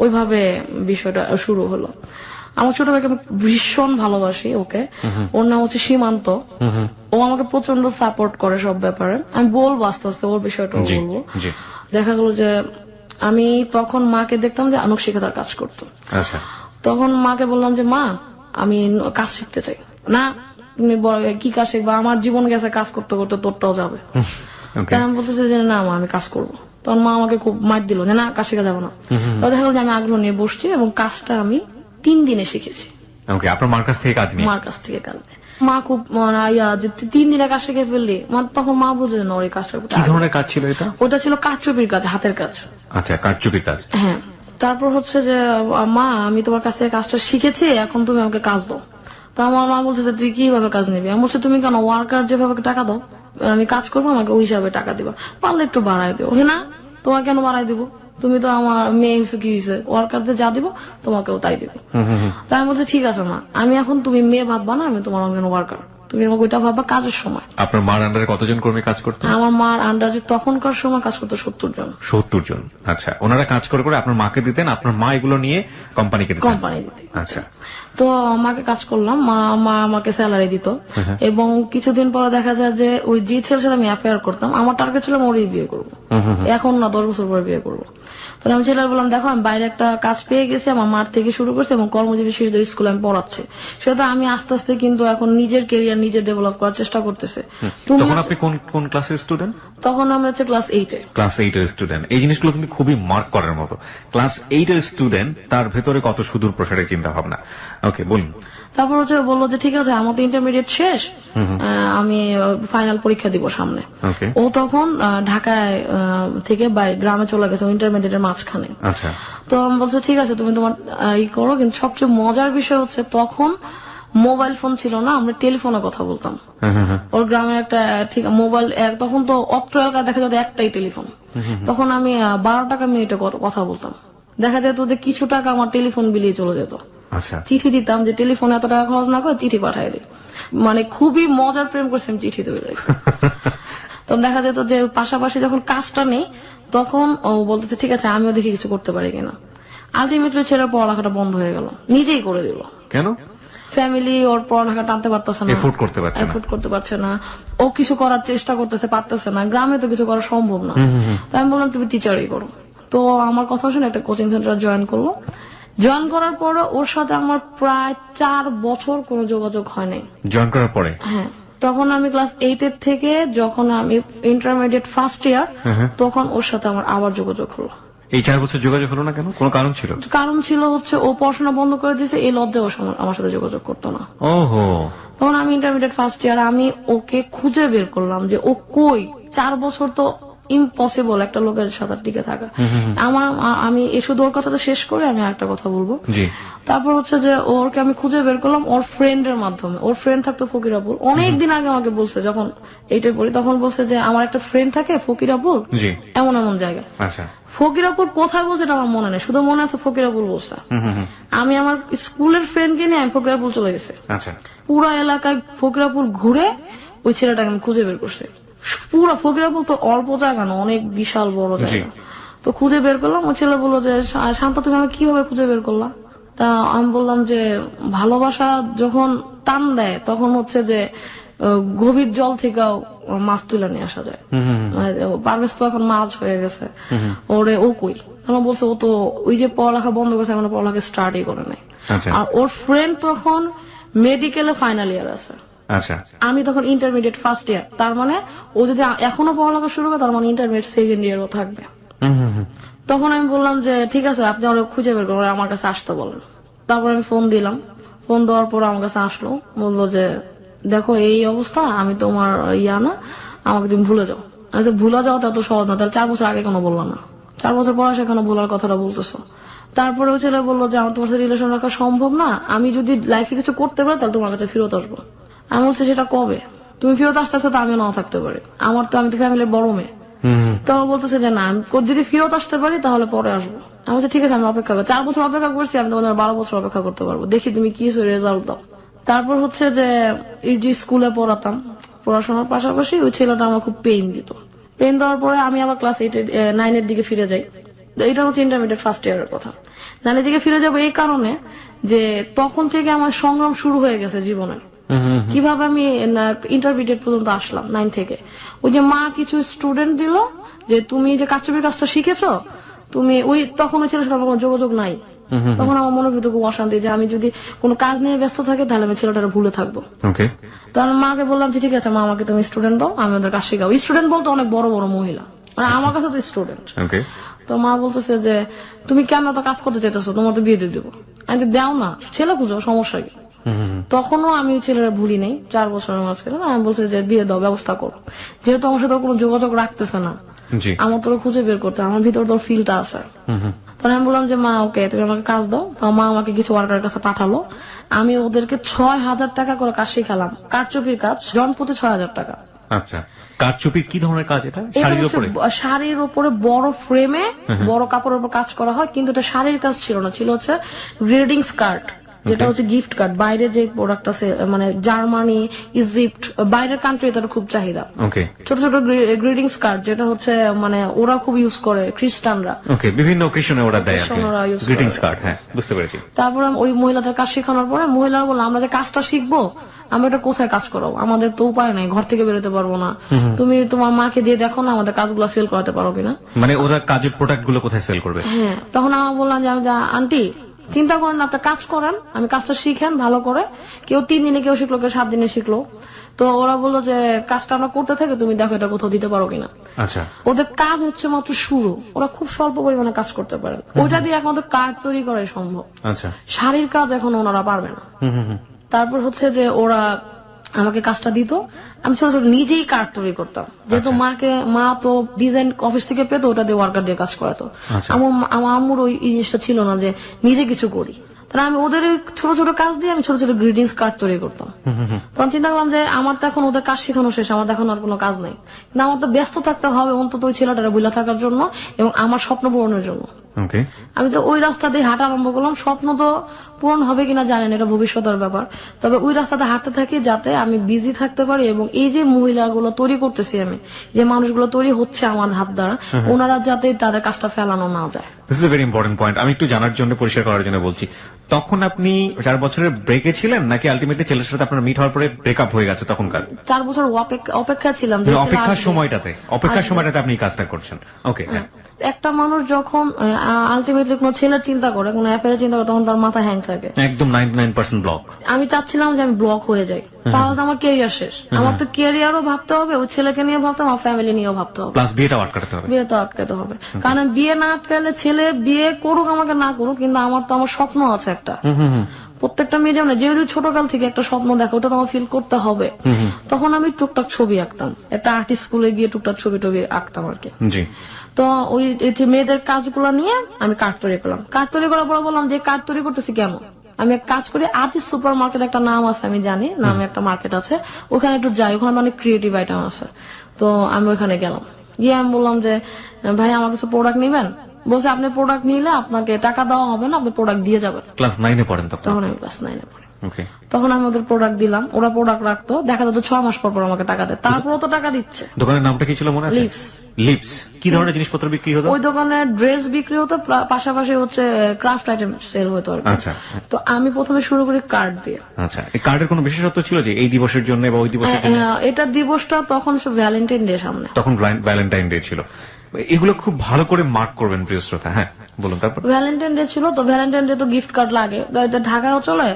ওইভাবে বিষয়টা শুরু হলো। আমার ছোট ভাইকে আমি ভীষণ ভালোবাসি, ওকে, ওর নাম হচ্ছে সীমান্ত। ও আমাকে প্রচন্ড সাপোর্ট করে সব ব্যাপারে। আমি বলবো আস্তে আস্তে ওর বিষয়টা বলবো। দেখা গেল যে আমি তখন মাকে দেখতাম যে নকশিকাঁথার কাজ করতো। তখন মাকে বললাম যে মা আমি কাজ শিখতে চাই। না তুমি কি কাজ শিখবা, আমার জীবন গেছে কাজ করতে করতে, তোরটাও যাবে। আমি বলতেছি যে না মা আমি কাজ করবো। তখন মা আমাকে খুব মার দিল যে না কাজ শেখা যাবে না। তো দেখা গেল যে আমি আগ্রহ নিয়ে বসছি এবং কাজটা আমি 3 দিনে শিখেছি। আপনার মার কাছ থেকে কাজ নিয়ে? মার কাছ থেকে কাজ নিয়ে। মা খুব যে 3 দিনে কাজ শিখে ফেললি, তখন মা বুঝে না ওই কাজটা কি ধরনের কাজ ছিল এটা? ওটা ছিল কাঠচুপির কাজ, হাতের কাজ। আচ্ছা, কাঠচুপির কাজ। হ্যাঁ। তারপর হচ্ছে যে মা আমি তোমার কাছ থেকে কাজটা শিখেছি, এখন তুমি আমাকে কাজ দাও। তো আমার মা বলছে যে তুই কিভাবে কাজ নিবি? আমি বলছি তুমি কেন ওয়ার্কার যেভাবে টাকা দাও আমি কাজ করবো, আমাকে ওই হিসাবে টাকা দিবা, পারলে একটু বাড়াই দিও। না তোমাকে কেন বাড়াই দিব, তুমি তো আমার মেয়ে হয়েছে, কি হয়েছে, ওয়ার্কারদের যা দিব তোমাকেও তাই দিব। তাই আমি বলছি ঠিক আছে মা, আমি এখন তুমি মেয়ে ভাববা না, আমি তোমার অঙ্গন ওয়ার্কার, তুমি আমাকে ওইটা ভাববা কাজের সময়। আপনার মার আন্ডারে কতজন কর্মী কাজ করতো? আমার মার আন্ডারে তখনকার সময় কাজ করতো 70 জন। 70 জন। আচ্ছা, ওনারা কাজ করে করে আপনার মাকে দিতেন, আপনার মা এগুলো নিয়ে কোম্পানিকে দিতেন? কোম্পানি দিতে। আচ্ছা। তো মাকে কাজ করলাম, মা আমাকে স্যালারি দিত। এবং কিছুদিন পরে দেখা যায় যে ওই যে ছেলের সাথে আমি অ্যাফেয়ার করতাম, আমার টার্গেট ছিল ওরই বিয়ে করবো, এখন না 10 বছর পরে বিয়ে করবো। তাহলে আমি ছেলের বললাম দেখো আমি বাইরে একটা কাজ পেয়ে গেছি, আমার মার থেকে শুরু করছি এবং কর্মজীবী শিশুদের স্কুলে আমি পড়াচ্ছি। সেটা আমি আস্তে আস্তে কিন্তু এখন নিজের কেরিয়ার নিজে ডেভেলপ করার চেষ্টা করতেছে। তখন আপনি কোন ক্লাসের স্টুডেন্ট? তখন আমি হচ্ছে ক্লাস 8 এ। ক্লাস 8 এর স্টুডেন্ট। এই জিনিসগুলো কিন্তু খুবই মার্ক করার মতো। ক্লাস 8 এর স্টুডেন্ট, তার ভেতরে কত সুদূর প্রসারের চিন্তা ভাবনা। ওকে, বলুন। তারপর হচ্ছে বললো যে ঠিক আছে আমার তো ইন্টারমিডিয়েট শেষ, আমি ফাইনাল পরীক্ষা দিব সামনে। ও তখন ঢাকায় থেকে গ্রামে চলে গেছে ইন্টারমিডিয়েটের মাঝখানে। তো আমি বলছি ঠিক আছে তুমি তোমার ই করো, কিন্তু সবচেয়ে মজার বিষয় হচ্ছে তখন মোবাইল ফোন ছিল না, আমরা টেলিফোনে কথা বলতাম। ওর গ্রামে একটা ঠিক মোবাইল, তখন তো অত্র এলাকায় দেখা যেত একটাই টেলিফোন। তখন আমি 12 টাকা মিনিটে কথা বলতাম। দেখা যেত যে কিছু টাকা আমার টেলিফোন বিলিয়ে চলে যেত। চিঠি দিতাম যে টেলিফোনে এত টাকা খরচ না করে চিঠি পাঠাই দিই। মানে খুবই মজার প্রেম করছি আমি চিঠি তৈরি। তখন দেখা যেত যে পাশাপাশি যখন কাজটা নেই তখন ও বলতেছে ঠিক আছে আমিও দেখি কিছু করতে পারি কিনা। আলটিমেটলি ছেলের পড়ালেখাটা বন্ধ হয়ে গেল, নিজেই করে দিল। কেন? ফ্যামিলি ওর পড়ালেখা টানতে পারতেছে না, এফোর্ড করতে পারছে না। ও কিছু করার চেষ্টা করতেছে, পারতেছে না, গ্রামে তো কিছু করা সম্ভব না। তাই আমি বললাম তুমি টিচারই করো। তো আমার কথা শুনে একটা কোচিং সেন্টার জয়েন করলো। জয়েন করার পরে ওর সাথে আমার প্রায় 4 বছর কোনো যোগাযোগ হয় নাই। জয়েন করার পরে? হ্যাঁ। তখন আমি ক্লাস 8 এর থেকে যখন আমি ইন্টারমিডিয়েট ফার্স্ট ইয়ার, তখন ওর সাথে আমার আবার যোগাযোগ হলো। এই 4 বছর যোগাযোগ হলো না কেন? কোনো কারণ ছিল? কারণ ছিল হচ্ছে ও পড়াশোনা বন্ধ করে দিয়েছে, এই লজ্জায় ও আমার সাথে যোগাযোগ করতো না। ওহো। তখন আমি ইন্টারমিডিয়েট ফার্স্ট ইয়ার, আমি ওকে খুঁজে বের করলাম যে ও কই। 4 বছর তো ইম্পসিবল একটা লোকের সাথে টিকে থাকা। আমি শুধু ওর কথাটা শেষ করে আমি একটা কথা বলবো। তারপর হচ্ছে যে ওরকে আমি খুঁজে বের করলাম ওর ফ্রেন্ডের মাধ্যমে। ওর ফ্রেন্ড থাকতো ফকিরাপুর। অনেকদিন আগে আমাকে বলছে, যখন এইটাই পড়ি তখন বলছে যে আমার একটা ফ্রেন্ড থাকে ফকিরাপুর এমন এমন জায়গায়। ফকিরাপুর কোথায় বলছে এটা আমার মনে নেই, শুধু মনে আছে ফকিরাপুর বলছে। আমি আমার স্কুলের ফ্রেন্ডকে নিয়ে আমি ফকিরাপুর চলে গেছি। পুরো এলাকায় ফকিরাপুর ঘুরে ওই ছেলেটাকে আমি খুঁজে বের করছি। পুরো ফকিরাপুর তো অল্প জায়গা না, অনেক বিশাল বড় জায়গা। তো খুঁজে বের করলাম। ওই ছেলে বললো যে শান্ত তুমি আমাকে কিভাবে খুঁজে বের করলা? তা আমি বললাম যে ভালোবাসা যখন টান দেয় তখন হচ্ছে যে গভীর জল থেকেও মাছ তুলে নিয়ে আসা যায়। পারভেজ তো এখন মাছ হয়ে গেছে, ওরে ও কই? তখন বলছে ও তো ওই যে পড়ালেখা বন্ধ করেছে, এখন পড়ালেখা স্টার্টই করে নাই। আর ওর ফ্রেন্ড তখন মেডিকেলে ফাইনাল ইয়ার আছে। আমি তখন ইন্টারমিডিয়েট ফার্স্ট ইয়ার। তার মানে ও যদি এখনো পড়ালেখা শুরু করে তার মানে ইন্টারমিডিয়েট সেকেন্ড ইয়ারও থাকবে। তখন আমি বললাম যে ঠিক আছে, আপনি ওরা খুঁজে বের করেন, আমার কাছে আসতে বলেন। তারপর আমি ফোন দিলাম। ফোন দেওয়ার পর আমার কাছে আসলো, বললো যে দেখো এই অবস্থা, আমি তোমার না, আমাকে তুমি ভুলে যাও। আমি তো ভুলে যাও তত সহজ না, তাহলে 4 বছর আগে কেন বললাম না? 4 বছর পর সেখানে ভুলার কথাটা বলতেছো। তারপরে ওই ছেলে বললো যে আমার তোমার সাথে রিলেশন রাখা সম্ভব না, আমি যদি লাইফে কিছু করতে পারি তাহলে তোমার কাছে ফেরত আসবো। আমি বলছি সেটা কবে? তুমি ফেরত আসতে আসতে তো আমিও নাও থাকতে পারি, আমি তো ফ্যামিলির বড় মেয়ে। তখন বলতেছে যে না, আমি যদি ফেরত আসতে পারি তাহলে পরে আসবো। আমি বলছি ঠিক আছে, আমি অপেক্ষা করছি। 4 বছর অপেক্ষা করছি, আমি তোমাদের 12 বছর অপেক্ষা করতে পারবো, দেখি তুমি কি রেজাল্ট দাও। তারপর হচ্ছে যে এই যে স্কুলে পড়াতাম, পড়াশোনার পাশাপাশি ওই ছেলেটা আমার খুব পেইন দিত। পেইন দেওয়ার পরে আমি আবার ক্লাস 9 এর দিকে ফিরে যাই। এটা হচ্ছে ইন্টারমিডিয়েট ফার্স্ট ইয়ারের কথা। 9 এর দিকে ফিরে যাবো এই কারণে যে তখন থেকে আমার সংগ্রাম শুরু হয়ে গেছে জীবনের। কিভাবে আমি ইন্টারমিডিয়েট পর্যন্ত আসলাম 9 থেকে। ওই যে মা কিছু স্টুডেন্ট দিল যে তুমি যে কারচুপির কাজটা শিখেছো, তুমি তখন ওই ছেলের সাথে আমার কোনো যোগাযোগ নাই। তখন আমার মনের ভিতরে খুব অশান্তি যে আমি যদি কোনো কাজ নিয়ে ব্যস্ত থাকি তাহলে আমি ছেলেটার ভুলে থাকবো। তো আমি মাকে বললাম যে ঠিক আছে মা, আমাকে তুমি স্টুডেন্ট দাও, আমি ওদের কাজ শিখাবো। স্টুডেন্ট বলতে অনেক বড় বড় মহিলা, মানে আমার কাছে তো স্টুডেন্ট। তো মা বলতেছে যে তুমি কেন তো কাজ করতে চাইতেছো, তোমার তো বিয়ে দিয়ে দেবো। আমি দাও না, ছেলে খুঁজো, সমস্যা কি? তখনও আমি ছেলেরা ভুলি নেই, 4 বছরের মাঝখানে আমি বলছি যে বিয়ে দাও, ব্যবস্থা করো। যেহেতু আমার সাথে কোনো যোগাযোগ রাখতেছে না, আমার তোর খুঁজে বের করতে, আমার ভিতরে তোর ফিলটা আছে। তখন আমি বললাম যে মা ওকে, তুমি আমাকে কাজ দাও। তো মা আমাকে কিছু ওয়ার্কারের কাছে পাঠালো। আমি ওদেরকে 6000 টাকা করে কাজ শিখালাম, কারচুপির কাজ, জনপ্রতি 6000 টাকা। আচ্ছা, কারচুপির কি ধরনের কাজ এটা? শাড়ির উপরে বড় ফ্রেমে বড় কাপড়ের উপর কাজ করা হয়, কিন্তু এটা শাড়ির কাজ ছিল না, ছিল হচ্ছে গ্রিটিং স্কার্ট, যেটা হচ্ছে গিফট কার্ড। বাইরে যে প্রোডাক্ট আছে, মানে জার্মানি, ইজিপ্ট, বাইরের কান্ট্রি তার খুব চাহিদা। ছোট ছোট গ্রিটিংস কার্ড, যেটা হচ্ছে মানে ওরা খুব ইউজ করে, খ্রিস্টানরা বিভিন্ন অকেশনে ওরা দেয় গ্রিটিংস কার্ড। হ্যাঁ, বুঝতে পেরেছি। তারপরে ওই মহিলাদের কাজ শেখানোর পরে মহিলারা বললো আমরা যে কাজটা শিখবো, আমরা এটা কোথায় কাজ করাবো, আমাদের তো উপায় নেই, ঘর থেকে বেরোতে পারবো না, তুমি তোমার মাকে দিয়ে দেখো না আমাদের কাজগুলো সেল করাতে পারো কিনা। মানে ওরা কাজের প্রোডাক্ট গুলো কোথায় সেল করবে? হ্যাঁ, তখন আমার বললাম যে আন্টি চিন্তা করেন না, আপনার কাজ করেন, আমি কাজটা শিখেন ভালো করে। কেউ 3 দিনে, কেউ শিখলো, কেউ 7 দিনে শিখলো। তো ওরা বললো যে কাজটা আমরা করতে থাকি, তুমি দেখো এটা কোথাও দিতে পারো কিনা। আচ্ছা, ওদের কাজ হচ্ছে মাত্র শুরু, ওরা খুব স্বল্প পরিমাণে কাজ করতে পারে, ওইটা দিয়ে একমাত্র কার্ড তৈরি করাই সম্ভব। আচ্ছা, শাড়ির কাজ এখন ওনারা পারবে না। তারপর হচ্ছে যে ওরা আমাকে কাজটা দিত, আমি ছোট ছোট নিজেই কার্ড তৈরি করতাম, যেহেতু মা তো ডিজাইন অফিস থেকে পেতো, ওটা দিয়ে ওয়ার্কার দিয়ে কাজ করাতো। আমার আম্মুর ওই জিনিসটা ছিল না যে নিজে কিছু করি, তাহলে আমি ওদের ছোট ছোট কাজ দিয়ে আমি ছোট ছোট গ্রিটিংস কার্ড তৈরি করতাম। তখন চিন্তা করলাম যে আমার তো এখন ওদের কাজ শেখানো শেষ, আমার এখন আর কোনো কাজ নাই, কিন্তু আমার তো ব্যস্ত থাকতে হবে অন্তত ওই ছেলেটারা বুঝা থাকার জন্য এবং আমার স্বপ্ন পূরণের জন্য। আমি তো ওই রাস্তা দিয়ে হাঁটা আরম্ভ করলাম। স্বপ্ন তো পূরণ হবে কিনা জানেন, এটা ভবিষ্যতের ব্যাপার, তবে ওই রাস্তাতে হাঁটতে থাকি যাতে আমি বিজি থাকতে পারি এবং এই যে মহিলাগুলো তৈরি করতেছি, আমি যে মানুষগুলো তৈরি হচ্ছে আমার হাত দ্বারা, ওনারা যাতে তাদের কাজটা ফেলানো না যায়। This is a very important point. আমি একটু জানার জন্য, পরিষ্কার করার জন্য বলছি, তখন আপনি 4 বছরের ব্রেকে ছিলেন নাকি আলটিমেটলি ছেলের সাথে আপনার মিট হওয়ার পরে ব্রেকআপ হয়ে গেছে তখনকার? 4 বছর অপেক্ষা ছিলাম, অপেক্ষার সময়টাতে আপনি কাজটা করছেন। ওকে, একটা মানুষ যখন আলটিমেটলি কোনো ছেলের চিন্তা করে, কোনো অ্যাফেয়ারের চিন্তা করে, তখন তার মাথা হ্যাং থাকে। একদম 99% ব্লক। আমি চাচ্ছিলাম যে আমি ব্লক হয়ে যাই, তাহলে তো আমার কেরিয়ার শেষ। আমার তো কেরিয়ারও ভাবতে হবে, ওই ছেলেকে নিয়ে ভাবতে হবে, আমার ফ্যামিলি নিয়েও ভাবতে হবে, প্লাস বিয়েটাও আটকাতে হবে। বিয়ে তো আটকাতে হবে। কারণ বিয়ে না আটকালে ছেলে বিয়ে করুক আমাকে না করুক, কিন্তু আমার তো আমার স্বপ্ন আছে একটা। প্রত্যেকটা মেয়ে যেমন যেহেতু ছোটকাল থেকে একটা স্বপ্ন দেখে, ওটা তো আমার ফিল করতে হবে। তখন আমি টুকটাক ছবি আঁকতাম, একটা আর্টিস্ট স্কুলে গিয়ে টুকটাক ছবি টবি আঁকতাম আর কি। জি। তো ওই যে মেয়েদের কাজগুলো নিয়ে আমি কার্ড তৈরি করলাম। কার্ড তৈরি করার পর বললাম যে কার্ড তৈরি করতেছি কেন, আমি এক কাজ করি, আজিজ সুপার মার্কেট একটা নাম আছে, আমি জানি নামে একটা মার্কেট আছে, ওখানে একটু যাই, ওখানে অনেক ক্রিয়েটিভ আইটেম আছে। তো আমি ওখানে গেলাম, গিয়ে আমি বললাম যে ভাই আমার কিছু প্রোডাক্ট নিবেন। বলছে আপনি প্রোডাক্ট নিলে আপনাকে টাকা দেওয়া হবে না, আপনি প্রোডাক্ট দিয়ে যাবেন। ক্লাস 9-এ পড়েন তখন? তখন আমি ক্লাস 9-এ পড়ি। ওকে। তখন আমি ওদের প্রোডাক্ট দিলাম, ওরা প্রোডাক্ট রাখতো, দেখা যেত 6 মাস পর পর আমাকে টাকা দেয়, তারপরও তো টাকা দিচ্ছে। দোকানের নামটা কি ছিল মনে আছে? লিপস। লিপস। কি ধরনের জিনিসপত্র বিক্রি হতো? ওই দোকানে ড্রেস বিক্রি হতো, পাশাপাশি হচ্ছে ক্রাফট আইটেম সেল হতো আর কি। আচ্ছা। তো আমি প্রথমে শুরু করি কার্ড দিয়ে। আচ্ছা, এই কার্ডের কোনো বিশেষত্ব ছিল যে এই দিবসের জন্য বা ওই দিবসের জন্য? এটা দিবসটা তখন ভ্যালেন্টাইন ডে সামনে, তখন ভ্যালেন্টাইন ডে ছিল। এগুলো খুব ভালো করে মার্ক করবেন প্রিয় শ্রোতা। হ্যাঁ বলুন। তারপর ভ্যালেন্টাইন ডে ছিল, তো ভ্যালেন্টাইন ডে তো গিফট কার্ড লাগে, এটা ঢাকায়ও চলে,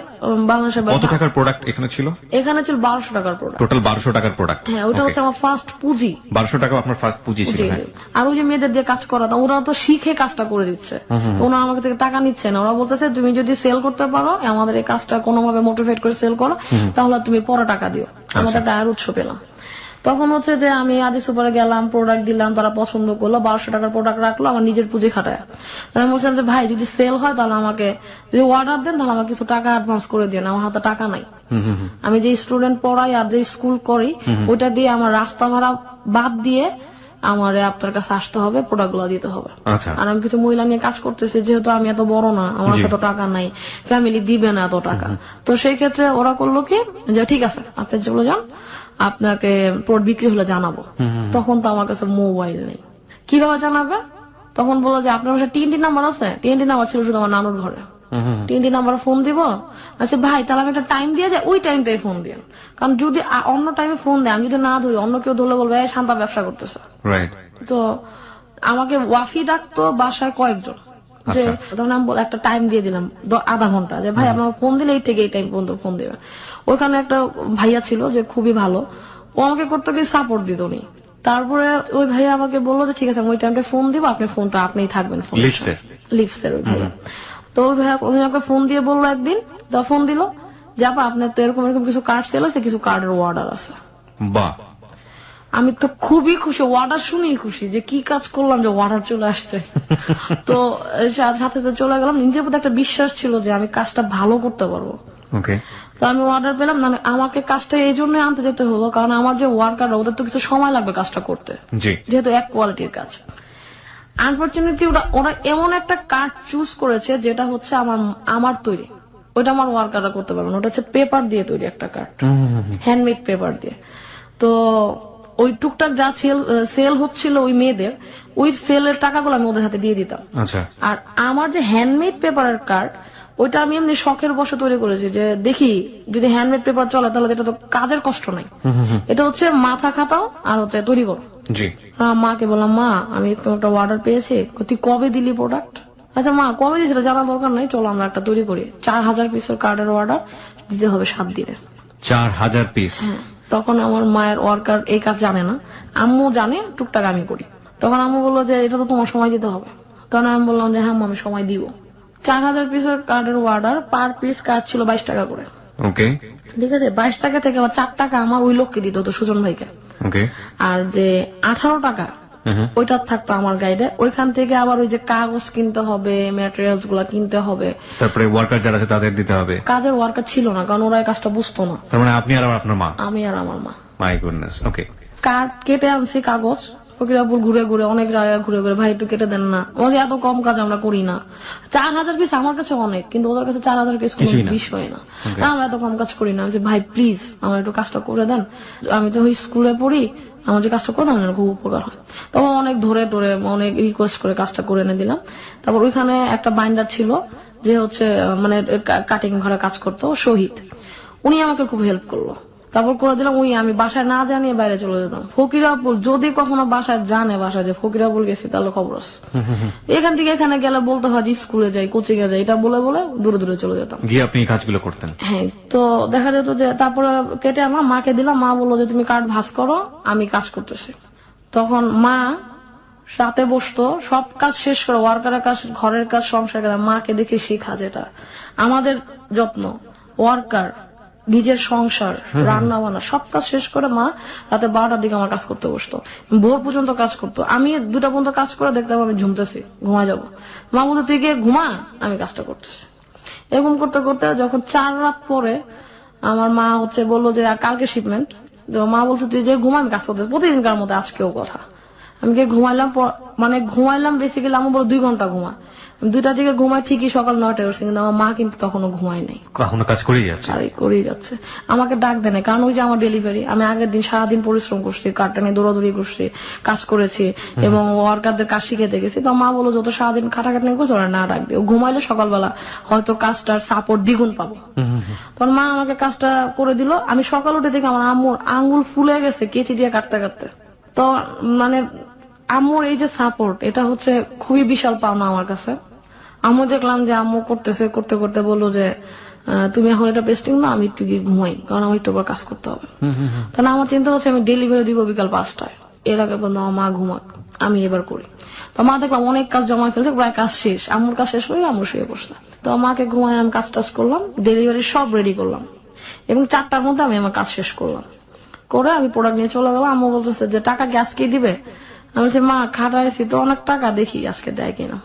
বাংলাদেশে। কত টাকার প্রোডাক্ট এখানে ছিল? এখানে ছিল 1200 টাকার প্রোডাক্ট। টোটাল 1200 টাকার প্রোডাক্ট? হ্যাঁ, ওটা হচ্ছে আমার ফার্স্ট পুঁজি। 1200 টাকা আপনার ফার্স্ট পুঁজি ছিল? হ্যাঁ। আর ওই যে মেয়েদের দিয়ে কাজ করাতাম, ওরা তো শিখে কাজটা করে দিচ্ছে, ওরা আমাকে থেকে টাকা নিচ্ছে না। ওরা বলতেছে তুমি যদি সেল করতে পারো, আমাদের এই কাজটা কোনোভাবে মোটিভেট করে সেল করো, তাহলে তুমি পরে টাকা দিও। আমাদের একটা আয়ের উৎস পেলাম। তখন হচ্ছে যে আমি আদি সুপারে গেলাম, প্রোডাক্ট দিলাম, তারা পছন্দ করলো, 1200 টাকার প্রোডাক্ট রাখলো, আমার নিজের পুঁজি খাটায়। আমি বলছিলাম যে ভাই যদি সেল হয় তাহলে আমাকে, যদি অর্ডার দেন তাহলে আমাকে কিছু টাকা অ্যাডভান্স করে দিন, আমার হাতে টাকা নাই। আমি যে স্টুডেন্ট পড়াই আর যে স্কুল করি, ওইটা দিয়ে আমার রাস্তা ভাড়া বাদ দিয়ে আমার আপনার কাছে আসতে হবে, প্রোডাক্ট গুলো দিতে হবে। আর আমি কিছু মহিলা নিয়ে কাজ করতেছি, যেহেতু আমি এত বড় না, আমার এত টাকা নাই, ফ্যামিলি দিবে না এত টাকা। তো সেই ক্ষেত্রে ওরা করলো কি যে ঠিক আছে আপনি চলে যান, আপনাকে প্রোডাক্ট বিক্রি হলে জানাবো। তখন তো আমার কাছে মোবাইল নেই, কিভাবে জানাবে? তখন বললো যে আপনার কাছে টিএনটি নাম্বার আছে? টিএনটি নাম্বার ছিল শুধু আমার নানুর ঘরে। টিএনটি নাম্বার ফোন দিব? আচ্ছা ভাই তাহলে আমি একটা টাইম দিয়ে যাই, ওই টাইমটাই ফোন দিন, কারণ যদি অন্য টাইমে ফোন দেয়, আমি যদি না ধরি, অন্য কেউ ধরলে বলবে শান্তা ব্যবসা করতেছে। তো আমাকে ওয়াফি ডাকতো বাসায় কয়েকজন, যে তখন আমি একটা টাইম দিয়ে দিলাম আধা ঘন্টা, যে ভাই আপনার ফোন দিলে এই থেকে এই টাইম পর্যন্ত ফোন দিবে। ওইখানে একটা ভাইয়া ছিল যে খুবই ভালো, ও আমাকে করতে গিয়ে সাপোর্ট দিত উনি। তারপরে ওই ভাইয়া আমাকে বললো যে ঠিক আছে আমি ওই টাইমটা ফোন দিব, আপনি ফোনটা আপনিই থাকবেন। লিপসের ওই ভাইয়া। তো ওই ভাইয়া উনি আমাকে ফোন দিয়ে বললো একদিন, ফোন দিল যে আপা আপনার তো এরকম এরকম কিছু কার্ড সেল আছে, কিছু কার্ডের অর্ডার আছে। বাহ! আমি তো খুবই খুশি, অর্ডার শুনেই খুশি, যে কি কাজ করলাম যে অর্ডার চলে আসছে। তো সাথে সাথে চলে গেলাম, নিজের প্রতি একটা বিশ্বাস ছিল যে আমি কাজটা ভালো করতে পারবো। তো আমি অর্ডার পেলাম, মানে আমাকে কাজটা এই জন্য আনতে যেতে হলো, কারণ আমার যে ওয়ার্কার ওদের তো কিছু সময় লাগবে কাজটা করতে, যেহেতু এক কোয়ালিটির কাজ। আনফরচুনেটলি ওরা এমন একটা কার্ড চুজ করেছে যেটা হচ্ছে আমার তৈরি, ওইটা আমার ওয়ার্কাররা করতে পারবে না, ওটা হচ্ছে পেপার দিয়ে তৈরি একটা কার্ড, হ্যান্ডমেড পেপার দিয়ে। তো ওই টুকটাক যা সেল হচ্ছিল ওই মেয়েদের, ওই সেলের টাকাগুলো আমি ওদের হাতে দিয়ে দিতাম। আর আমার যে হ্যান্ডমেড পেপারের কার্ড, ওইটা আমি এমনি শখের বসে তৈরি করেছি, যে দেখি যদি হ্যান্ডমেড পেপার চলে তাহলে এটা তো কাজের কষ্ট নাই, এটা হচ্ছে মাথা খাটাও আর হচ্ছে তৈরি করো। মাকে বললাম মা আমি তো একটা অর্ডার পেয়েছি, তুই কবে দিলি প্রোডাক্ট? আচ্ছা মা কবে দিয়েছিল জানার দরকার নাই, চলো আমরা একটা তৈরি করি। 4000 পিসের কার্ডের অর্ডার দিতে হবে 7 দিনে। 4000 পিস? তখন আমার মায়ের ওয়ার্কার এই কাজ জানে না, আম্মু জানে, টুকটাক আমি করি। তখন আম্মু বললো যে এটা তো তোমার সময় দিতে হবে। তখন আমি বললাম যে হ্যাঁ আমি সময় দিব। 4000 পিসের কার্ডের অর্ডার, পার পিস কার্ড ছিল 22 টাকা করে। ঠিক আছে, 22 টাকা থেকে আমার 4 টাকা আমার ওই লোককে দিত, তো সুজন ভাইকে। আর যে 18 টাকা ওইটা থাকতো আমার গাইডে, ওইখান থেকে আবার ওই যে কাগজ কিনতে হবে, ম্যাটেরিয়ালস গুলা কিনতে হবে, তারপরে ওয়ার্কার যারা আছে তাদের দিতে হবে। কাজের ওয়ার্কার ছিল না, কারণ ওরা এই কাজটা বুঝতো না। তার মানে আপনি আর আপনার মা? আমি আর আমার মা। My goodness. ওকে। কার্ড কেটে আনছি, কাগজ ফকিরাপুর ঘুরে ঘুরে, অনেক জায়গা ঘুরে ঘুরে, ভাই একটু কেটে দেন না, আমাদের এত কম কাজ আমরা করি না। 4000 পিস আমার কাছে অনেক, কিন্তু ওদের কাছে 4000 পিস কোনো বিষয় না, আমরা এত কম কাজ করি না। যে ভাই প্লিজ আমার একটু কাজটা করে দেন, আমি তো স্কুলে পড়ি, আমার যে কাজটা করে দেন খুব উপকার হয়। তখন অনেক ধরে ধরে অনেক রিকোয়েস্ট করে কাজটা করে এনে দিলাম। তারপর ওইখানে একটা বাইন্ডার ছিল যে হচ্ছে মানে কাটিং ঘরে কাজ করতো, শহীদ, উনি আমাকে খুব হেল্প করলো। তারপর করে দিলাম, ওই আমি বাসায় না জানিয়ে বাইরে চলে যেতাম। ফকিরাপুর যদি কখনো বাসায় জানে, বাসায় যে ফকিরাপুর গেছি, তাহলে খবর আছে। এখান থেকে এখানে গেলে বলতে হয় স্কুলে যাই, কোচিং এ যাই, এটা বলে বলে দূরে দূরে চলে যেতাম। গিয়ে আপনি এই কাজগুলো করতেন? হ্যাঁ। তো দেখা যেত যে তারপরে কেটে আনলাম, মাকে দিলাম, মা বললো যে তুমি কার্ড ভাঁজ করো, আমি কাজ করতেছি। তখন মা রাতে বসতো, সব কাজ শেষ করে, ওয়ার্কারের কাজ, ঘরের কাজ, সংসার কাজ, মাকে দেখে শেখা, যেটা আমাদের যত্ন, ওয়ার্কার, নিজের সংসার, রান্না বান্না সব কাজ শেষ করে মা রাতে 12টার দিকে আমার কাজ করতে বসতো, ভোর পর্যন্ত কাজ করতো। আমি 2টা পর্যন্ত কাজ করে দেখতাম আমি ঝুমতেছি, ঘুমায় যাবো। মা বলতো তুই গিয়ে ঘুমা, আমি কাজটা করতেছি। এরকম করতে করতে যখন 4 রাত পরে আমার মা বললো যে কালকে শিপমেন্ট, তো মা বলছে তুই যে ঘুমা, আমি কাজ করতেছি। প্রতিদিনকার মতো আজকেও কথা। আমি গিয়ে ঘুমাইলাম, মানে ঘুমাইলাম বেসিক্যালি আমার বড় 2 ঘন্টা ঘুমা। 2টা থেকে ঘুমাই ঠিকই, সকাল 9টায় উঠছি, কিন্তু আমার মা কিন্তু তখনও ঘুমায় নাই, কখনো কাজ করেই যাচ্ছে। আর করেই যাচ্ছে। আমাকে ডাক দেয় না, কারণ ওই যে আমার ডেলিভারি, আমি আগের দিন সারাদিন পরিশ্রম করছি, কার্ডটা নিয়ে দৌড়াদৌড়ি করছি, কাজ করেছি এবং ওয়ার্কারদের কাজ শিখেতে গেছি। তো মা বলো যত সারাদিন খাটাখাটি করছে ওরা না ডাক দিয়ে, ঘুমাইলে সকালবেলা হয়তো কাজটার সাপোর্ট দ্বিগুণ পাবো। তখন মা আমাকে কাজটা করে দিল। আমি সকাল উঠে দেখি আমার আম্মুর আঙ্গুল ফুলে গেছে কেচি দিয়ে কাটতে কাটতে। তো মানে আম্মুর এই যে সাপোর্ট, এটা খুবই বিশাল পাওনা আমার কাছে। আম্মু দেখলাম যে আম্মু করতেছে, করতে করতে বললো যে তুমি এখন এটা পেস্টিং না, আমি একটু গিয়ে ঘুমাই, কারণ আমার একটু কাজ করতে হবে। তাহলে আমার চিন্তা হচ্ছে আমি ডেলিভারি দিব বিকাল 5টায়, এর আগে পর্যন্ত আমার মা ঘুমাক, আমি এবার করি। তো মা দেখলাম অনেক কাজ জমা ফেলছে, প্রায় কাজ শেষ, আম্মুর কাজ শেষ হয়ে আম্মু শুয়ে পড়ছে। তো মাকে ঘুমায় আমি কাজ টাজ করলাম, ডেলিভারি সব রেডি করলাম এবং 4টার মধ্যে আমি আমার কাজ শেষ করলাম। করে আমি প্রোডাক্ট নিয়ে চলে গেলাম। আম্মু বলতেছে যে টাকা কি আজকেই দিবে? আমি বলছি মা খাটাইছি তো অনেক টাকা, দেখি আজকে দেয় কিনা।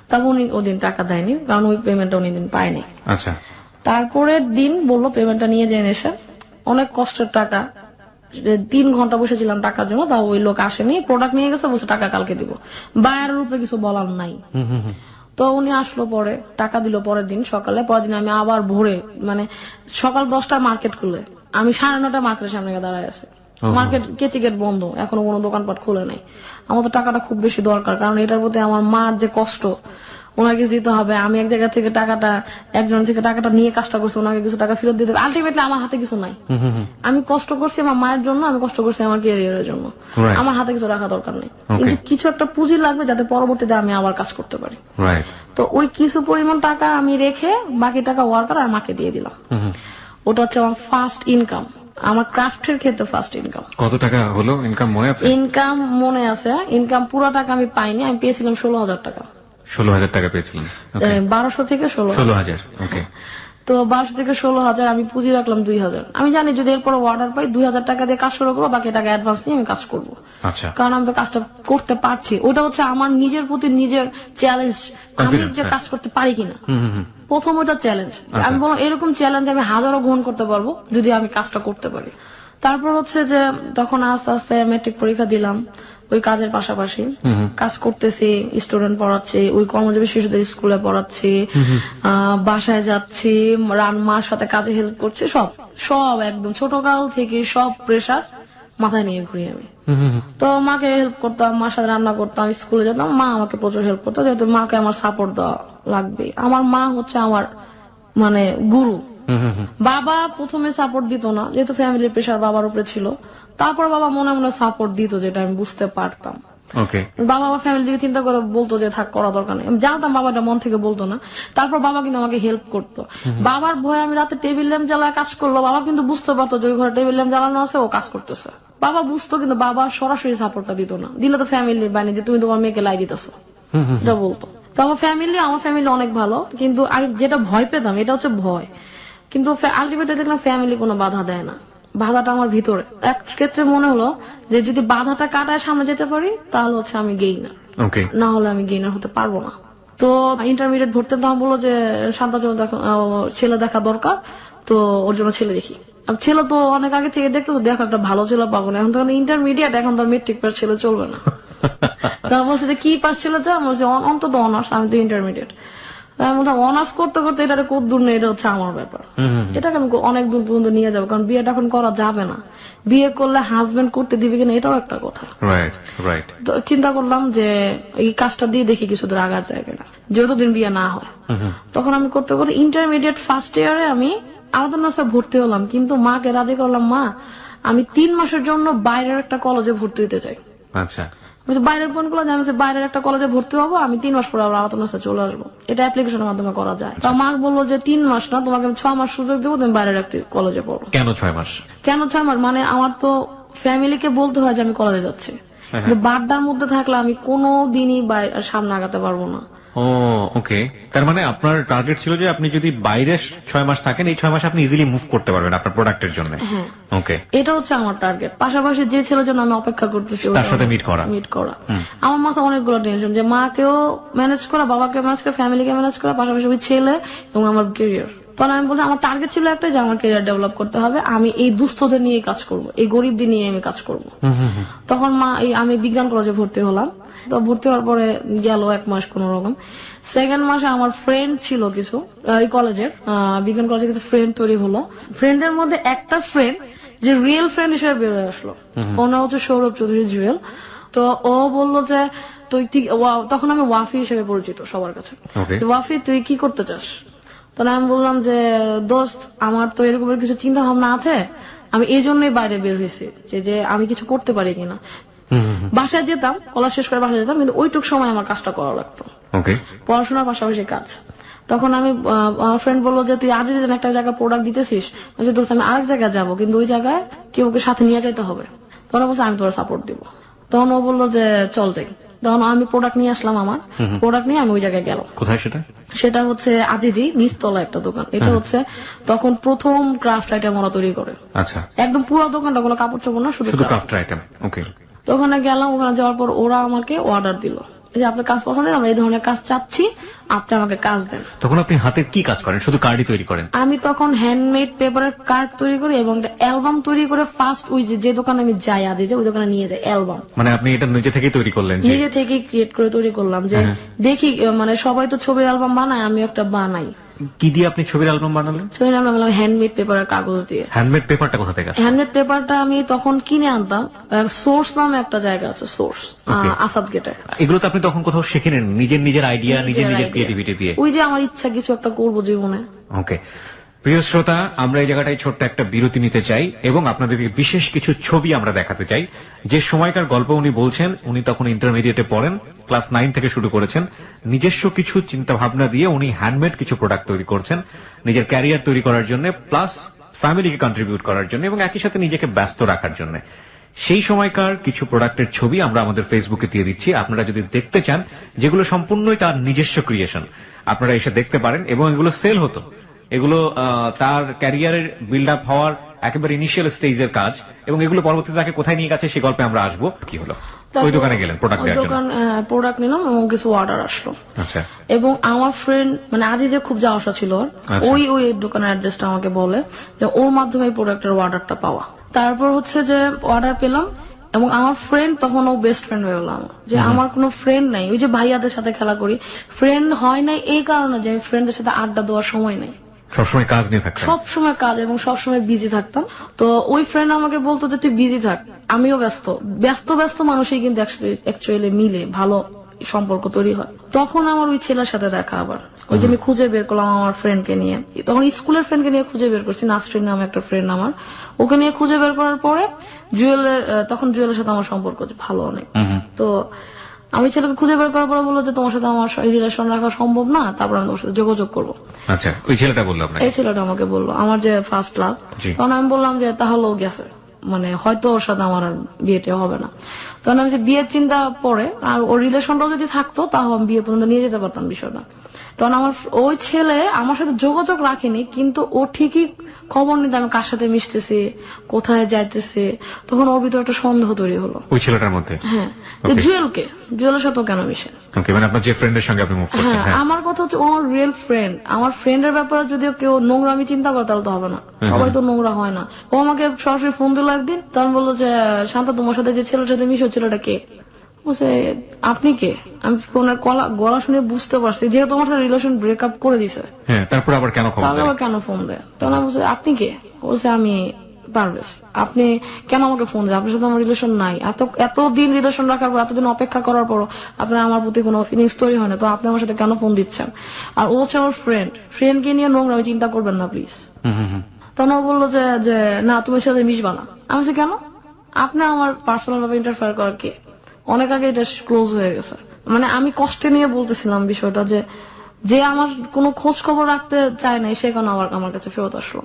তবে উনি ওদিন টাকা দেয়নি, কারণ ওই পেমেন্টটা উনি দিন পায়নি। আচ্ছা। তারপরের দিন বললো পেমেন্টটা নিয়ে যেন এসে, অনেক কষ্টের টাকা, 3 ঘন্টা বসেছিলাম টাকার জন্য, তাও ওই লোক আসেনি, প্রোডাক্ট নিয়ে গেছে, বলছে টাকা কালকে দিব। বায়ারের উপরে কিছু বলার নাই। তো উনি আসলো, পরে টাকা দিল পরের দিন সকালে। পরের দিন আমি আবার ভোরে, মানে সকাল 10টায় মার্কেট খুলে, আমি 9:30 মার্কেটের সামনে দাঁড়ায় আছি। মার্কেট কেচিগেট বন্ধ, এখনো কোনো দোকানপাট খুলে নাই। আমার তো টাকাটা খুব বেশি দরকার, কারণ এটার প্রতি আমার মার যে কষ্ট, ওনাকে কিছু দিতে হবে। আমি এক জায়গা থেকে একজন থেকে টাকাটা নিয়ে কাজটা করছি, ওনাকে কিছু টাকা ফেরত দিতে হবে। আলটিমেটলি আমার হাতে কিছু নাই। আমি কষ্ট করছি আমার মায়ের জন্য, আমি কষ্ট করছি আমার ক্যারিয়ারের জন্য, আমার হাতে কিছু রাখা দরকার নেই, কিন্তু কিছু একটা পুঁজি লাগবে যাতে পরবর্তীতে আমি আবার কাজ করতে পারি। তো ওই কিছু পরিমাণ টাকা আমি রেখে বাকি টাকা ওয়ার্কার আর মাকে দিয়ে দিলাম। ওটা আমার ফার্স্ট ইনকাম, আমার ক্রাফটের ক্ষেত্রে ফার্স্ট ইনকাম। কত টাকা হলো ইনকাম মনে আছে? ইনকাম মনে আছে, ইনকাম পুরো টাকা আমি পাইনি, আমি পেয়েছিলাম 16,000 টাকা। 16,000 টাকা পেয়েছিলেন? 1200 থেকে 16,000। ওকে। তো 1200 থেকে 16,000 আমি পুঁজি রাখলাম 2,000। আমি জানি যদি এরপর অর্ডার পাই 2,000 টাকা দিয়ে কাজ শুরু করবো, বাকি টাকা অ্যাডভান্স নিয়ে আমি কাজ করবো। আচ্ছা। কারণ আমি তো কাজটা করতে পারছি, ওটা আমার নিজের প্রতি নিজের চ্যালেঞ্জ, আমি যে কাজ করতে পারি কিনা। প্রথম ওটা চ্যালেঞ্জ, আমি বললাম এরকম চ্যালেঞ্জ আমি হাজারো গ্রহণ করতে পারবো যদি আমি কাজটা করতে পারি। তারপর যে তখন আস্তে আস্তে মেট্রিক পরীক্ষা দিলাম, ওই কাজের পাশাপাশি কাজ করতেছি, স্টুডেন্ট পড়াচ্ছি, ওই কর্মজীবী শিশুদের স্কুলে পড়াচ্ছি, বাসায় যাচ্ছি, মার সাথে কাজে হেল্প করছি, সব একদম ছোটকাল থেকে সব প্রেশার মাথায় নিয়ে ঘুরি আমি। তো মাকে হেল্প করতাম, মার সাথে রান্না করতাম, স্কুলে যেতাম, মা আমাকে প্রচুর হেল্প করতো, যেহেতু মাকে আমার সাপোর্ট দেওয়া লাগবে। আমার মা আমার মানে গুরু। বাবা প্রথমে সাপোর্ট দিত না, যেহেতু ফ্যামিলির প্রেশার বাবার উপরে ছিল। তারপর বাবা মনে মনে সাপোর্ট দিত, যেটা আমি বুঝতে পারতাম। বাবা আমার ফ্যামিলি দিকে চিন্তা করে বলতো যে থাক, করা দরকার নেই। আমি জানতাম বাবাটা মন থেকে বলতো না। তারপর বাবা কিন্তু আমাকে হেল্প করতো। বাবার ভয়ে আমি রাতে টেবিল ল্যাম্প জ্বালায় কাজ করলো, বাবা কিন্তু বুঝতে পারতো যে ওই ঘরে টেবিল ল্যাম্প জ্বালানো আছে, ও কাজ করতেছে। বাবা বুঝতো, কিন্তু বাবা সরাসরি সাপোর্টটা দিত না। দিলে তো ফ্যামিলির বাইরে যে তুমি তোমার মেয়েকে লাই দিতেছো, এটা বলতো। তো আমার ফ্যামিলি অনেক ভালো, কিন্তু আমি যেটা ভয় পেতাম এটা ভয়। কিন্তু আলটিমেটলি দেখলাম ফ্যামিলি কোনো বাধা দেয় না, বাধাটা আমার ভিতরে। এক ক্ষেত্রে মনে হলো যে যদি বাধাটা কাটায় সামনে যেতে পারি তাহলে আমি গেইনার, না হলে আমি গেইনার হতে পারবো না। তো ইন্টারমিডিয়েট ভর্তি তখন বললো যে শান্তার জন্য ছেলে দেখা দরকার, তো ওর জন্য ছেলে দেখি। ছেলে তো অনেক আগে থেকে দেখতো, তো দেখো একটা ভালো ছেলে পাবো না, এখন তো ইন্টারমিডিয়েট, এখন তো মেট্রিক পাস ছেলে চলবে না। তা বলছে যে কি পাস ছেলে যা, বলছে অন্তত অনার্স, আমি তো ইন্টারমিডিয়েট। অনার্স করতে করতে এটা কত দূর নেই, এটা আমার ব্যাপার, এটাকে আমি অনেক দূর পর্যন্ত নিয়ে যাবো, কারণ বিয়েটা এখন করা যাবে না। বিয়ে করলে হাজবেন্ড করতে দিবে কিনা এটাও একটা কথা। তো চিন্তা করলাম যে এই কাজটা দিয়ে দেখি কিছু দূর আগার জায়গাটা, যতদিন বিয়ে না হয়। তখন আমি করতে করতে ইন্টারমিডিয়েট ফার্স্ট ইয়ারে আমি আলাদা নাস্তা ভর্তি হলাম, কিন্তু মাকে রাজি করলাম, মা আমি 3 মাসের জন্য বাইরের একটা কলেজে ভর্তি হতে চাই। আচ্ছা, বাইরের কোন কলেজ? আমি বাইরের একটা কলেজে ভর্তি হবো, আমি 3 মাস পরে আবার আলাদা নাস্তা চলে আসবো। এটা অ্যাপ্লিকেশনের মাধ্যমে করা যায়। তো মা বললো যে 3 মাস না, তোমাকে আমি 6 মাস সুযোগ দেবো, তুমি বাইরের একটি কলেজে পড়ো। কেন 6 মাস? কেন 6 মাস? মানে আমার তো ফ্যামিলিকে বলতে হয় যে আমি কলেজে যাচ্ছি, কিন্তু বাড্ডার মধ্যে থাকলে আমি কোনো দিনই সামনে আগাতে পারবো না। ও ওকে, তার মানে আপনার টার্গেট ছিল যে আপনি যদি বাইরে 6 মাস থাকেন, এই 6 মাস আপনি ইজিলি মুভ করতে পারবেন আপনার প্রোডাক্টের জন্য। ওকে, এটা হচ্ছে আমার টার্গেট। পাশাপাশি যে ছেলের জন্য আমি অপেক্ষা করতেছি তার সাথে মিট করা। আমার মাথায় অনেকগুলো টেনশন, যে মাকেও ম্যানেজ করা, বাবাকে ম্যানেজ করা, ফ্যামিলিকে ম্যানেজ করা, পাশাপাশি ওই ছেলে এবং আমার ক্যারিয়ার। তখন আমি বলছি আমার টার্গেট ছিল একটা, যে আমার ক্যারিয়ার ডেভেলপ করতে হবে, আমি এই দুস্থদের নিয়ে কাজ করব, এই গরিবদের নিয়ে আমি কাজ করব। তখন আমি বিজ্ঞান কলেজে ভর্তি হলাম। তো ভর্তি হওয়ার পরে গেল 1 মাস কোন রকম। সেকেন্ড মাসে আমার ফ্রেন্ড ছিল কিছু, এই কলেজের বিজ্ঞান কলেজে কিছু ফ্রেন্ড তৈরি হলো। ফ্রেন্ডের মধ্যে একটা ফ্রেন্ড যে রিয়েল ফ্রেন্ড হিসেবে বেরোয় আসলো, ওর নাম হচ্ছে সৌরভ চৌধুরী জুয়েল। তো ও বললো যে তুই তখন আমি ওয়াফি হিসেবে পরিচিত সবার কাছে, ওয়াফি তুই কি করতে চাস? তখন আমি বললাম যে দোস্ত আমার তো এরকমের কিছু চিন্তা ভাবনা আছে, আমি এই জন্যই বাইরে বের হয়েছি, যে আমি কিছু করতে পারি কিনা। বাসায় যেতাম, কলেজ শেষ করে বাসায় যেতাম, কিন্তু ওইটুক সময় আমার কাজটা করা লাগতো, পড়াশোনার পাশাপাশি কাজ। তখন আমি আমার ফ্রেন্ড বললো যে তুই আজ যেদিন একটা জায়গায় প্রোডাক্ট দিতেছিস, দোস্ত আমি আরেক জায়গায় যাবো, কিন্তু ওই জায়গায় কেউ সাথে নিয়ে যেতে হবে। তখন বলছে আমি তোর সাপোর্ট দিব। তখন ও বললো যে চল যাই। তখন আমি প্রোডাক্ট নিয়ে আসলাম, আমার প্রোডাক্ট নিয়ে আমি ওই জায়গায় গেলাম। কোথায় সেটা? সেটা হচ্ছে আজিজি নিচতলা একটা দোকান। এটা হচ্ছে তখন প্রথম ক্রাফট আইটেম ওরা তৈরি করে। আচ্ছা, একদম পুরো দোকানটা কোনো কাপড় চোপড় না, শুধু ক্রাফট আইটেম। ওকে, তো ওখানে গেলাম। ওখানে যাওয়ার পর ওরা আমাকে অর্ডার দিল যে আপনার কাজ পছন্দ, আমরা এই ধরনের কাজ চাচ্ছি, আপনি আমাকে কাজ দেন। তখন আপনি হাতের কি কাজ করেন? শুধু কার্ডই তৈরি করেন? আমি তখন হ্যান্ডমেড পেপারের কার্ড তৈরি করি এবং একটা অ্যালবাম তৈরি করে ফার্স্ট ওই যে দোকানে আমি যাই আজ ওই দোকানে নিয়ে যাই অ্যালবাম। মানে আপনি এটা নিজে থেকেই তৈরি করলেন? নিজে থেকেই ক্রিয়েট করে তৈরি করলাম, যে দেখি মানে সবাই তো ছবির অ্যালবাম বানায়, আমি একটা বানাই। কি দিয়ে আপনি ছবির অ্যালবাম বানালেন? ছবির অ্যালবাম বানালাম হ্যান্ডমেড পেপারের কাগজ দিয়ে। হ্যান্ডমেড পেপারটা কোথা থেকে আসে? হ্যান্ডমেড পেপারটা আমি তখন কিনে আনতাম, সোর্স নামে একটা জায়গা আছে, সোর্স আসাদ গেটে। এগুলো তো আপনি তখন কোথাও শিখে নেন নিজের আইডিয়া, নিজের ক্রিয়েটিভিটি দিয়ে? ওই যে আমার ইচ্ছা কিছু একটা করবো জীবনে। ওকে, প্রিয় শ্রোতা, আমরা এই জায়গাটায় ছোট্ট একটা বিরতি নিতে চাই এবং আপনাদেরকে বিশেষ কিছু ছবি আমরা দেখাতে চাই। যে সময়কার গল্প উনি বলছেন, উনি তখন ইন্টারমিডিয়েটে পড়েন, ক্লাস 9 থেকে শুরু করেছেন। নিজস্ব কিছু চিন্তা ভাবনা দিয়ে উনি হ্যান্ডমেড কিছু প্রোডাক্ট তৈরি করছেন নিজের ক্যারিয়ার তৈরি করার জন্য, প্লাস ফ্যামিলিকে কন্ট্রিবিউট করার জন্য এবং একই সাথে নিজেকে ব্যস্ত রাখার জন্য। সেই সময়কার কিছু প্রোডাক্টের ছবি আমরা আমাদের ফেসবুকে দিয়ে দিচ্ছি। আপনারা যদি দেখতে চান, যেগুলো সম্পূর্ণই তার নিজস্ব ক্রিয়েশন, আপনারা এসে দেখতে পারেন। এবং এগুলো সেল হতো, এগুলো তার ক্যারিয়ারের বিল্ড আপ হওয়ার একেবারে ইনিশিয়াল স্টেজের কাজ, এবং এগুলো পরবর্তীতে তাকে কোথায় নিয়ে গেছে সে গল্পে আমরা আসবো। কি হলো? ওই দোকানে গেলেন প্রোডাক্ট নেওয়ার জন্য? প্রোডাক্ট নিলাম এবং কিছু অর্ডার আসলো। আচ্ছা, এবং আমার ফ্রেন্ড মানে আজই যে খুব যাওয়া আসা ছিল, ওই দোকানের অ্যাড্রেসটা আমাকে বলে যে ওর মাধ্যমে এই প্রোডাক্টের অর্ডারটা পাওয়া। তারপর হচ্ছে যে অর্ডার পেলাম এবং আমার ফ্রেন্ড তখন ও বেস্ট ফ্রেন্ড হয়ে গেলাম। যে আমার কোনো ফ্রেন্ড নাই, ওই যে ভাইয়াদের সাথে খেলা করি, ফ্রেন্ড হয় নাই এই কারণে যে ফ্রেন্ডদের সাথে আড্ডা দেওয়ার সময় নেই, সবসময় কাজ নিয়ে থাকতাম, সবসময় কাজ এবং সবসময় বিজি থাকতাম। তো ওই ফ্রেন্ড আমাকে বলতো যে তুই বিজি থাক, আমিও ব্যস্ত মানুষই কিন্তু অ্যাকচুয়ালি মিলে ভালো সম্পর্ক তৈরি হয়। তখন আমার ওই ছেলের সাথে দেখা, আবার ওই যে আমি খুঁজে বের করলাম আমার ফ্রেন্ডকে নিয়ে, তখন স্কুলের ফ্রেন্ডকে নিয়ে খুঁজে বের করছি, নাসরিন নামে একটা ফ্রেন্ড আমার, ওকে নিয়ে খুঁজে বের করার পরে তখন জুয়েলের সাথে আমার সম্পর্ক ভালো অনেক। তো আমি ছেলেকে খুঁজে বের করার পরে বললো যে তোমার সাথে আমার রিলেশন রাখা সম্ভব না, তারপর আমি তোমার সাথে যোগাযোগ করবো। আচ্ছা, ওই ছেলেটা বললো? এই ছেলেটা আমাকে বললো, আমার যে ফার্স্ট লাভ। তখন আমি বললাম যে তাহলেও গেছে, মানে হয়তো ওর সাথে আমার বিয়েটা হবে না। তখন আমি বিয়ের চিন্তা পরে, আর ওর রিলেশনটাও যদি থাকতো তাহলে আমি বিয়ে পর্যন্ত নিয়ে যেতে পারতাম বিষয়টা। তখন আমার ওই ছেলে আমার সাথে যোগাযোগ রাখেনি, কিন্তু ও ঠিকই খবর নিতে আমি কার সাথে মিশতেছি, কোথায় যাইতেছি, তখন ওর ভিতরে একটা সন্দেহ তৈরি হলো ওই ছেলেটার মধ্যে। হ্যাঁ, জুয়েলের সাথেও কেন মিশে? মানে আপনার যে ফ্রেন্ডের সঙ্গে আপনি মুভ করতেন। হ্যাঁ, আমার কথা হচ্ছে ও আমার রিয়েল ফ্রেন্ড। আমার ফ্রেন্ডের ব্যাপারে যদি কেউ নোংরামি চিন্তা করে তাহলে তো হবে না, সবাই তো নোংরা হয় না। ও আমাকে সরাসরি ফোন দিল একদিন, তখন বললো যে শান্তা তোমার সাথে যে ছেলের সাথে মিশো, ছেলেটা কে? বলছে আপনি কে? আমি ফোনের গলা শুনে বুঝতে পারছি যেহেতু তোমার সাথে রিলেশন ব্রেকআপ করে দিছে। তারপর আবার কেন ফোন দেয়? তখন বলছে আপনি কে? বলছে আমি পারভেজ, আপনি কেন আমাকে ফোন দেন? আপনার সাথে আমার রিলেশন নাই, এতদিন রিলেশন রাখার পর, এতদিন অপেক্ষা করার পর আপনার আমার প্রতি কোনো ফিলিংস তৈরি হয় না, তো আপনি আমার সাথে কেন ফোন দিচ্ছেন? আর ও হচ্ছে আমার ফ্রেন্ডকে নিয়ে নোংরা আমি চিন্তা করবেন না প্লিজ। তখন ও বললো যে না তুমি সাথে মিশবা না। আমি বলছি কেন? আপনি আমার পার্সোনাল ভাবে ইন্টারফেয়ার করার কে? অনেক আগে এটা ক্লোজ হয়ে গেছে। মানে আমি কষ্টে নিয়ে বলতেছিলাম বিষয়টা, যে আমার কোনো খোঁজ খবর রাখতে চায় না সে কেন আবার আমার কাছে ফেরত আসলো।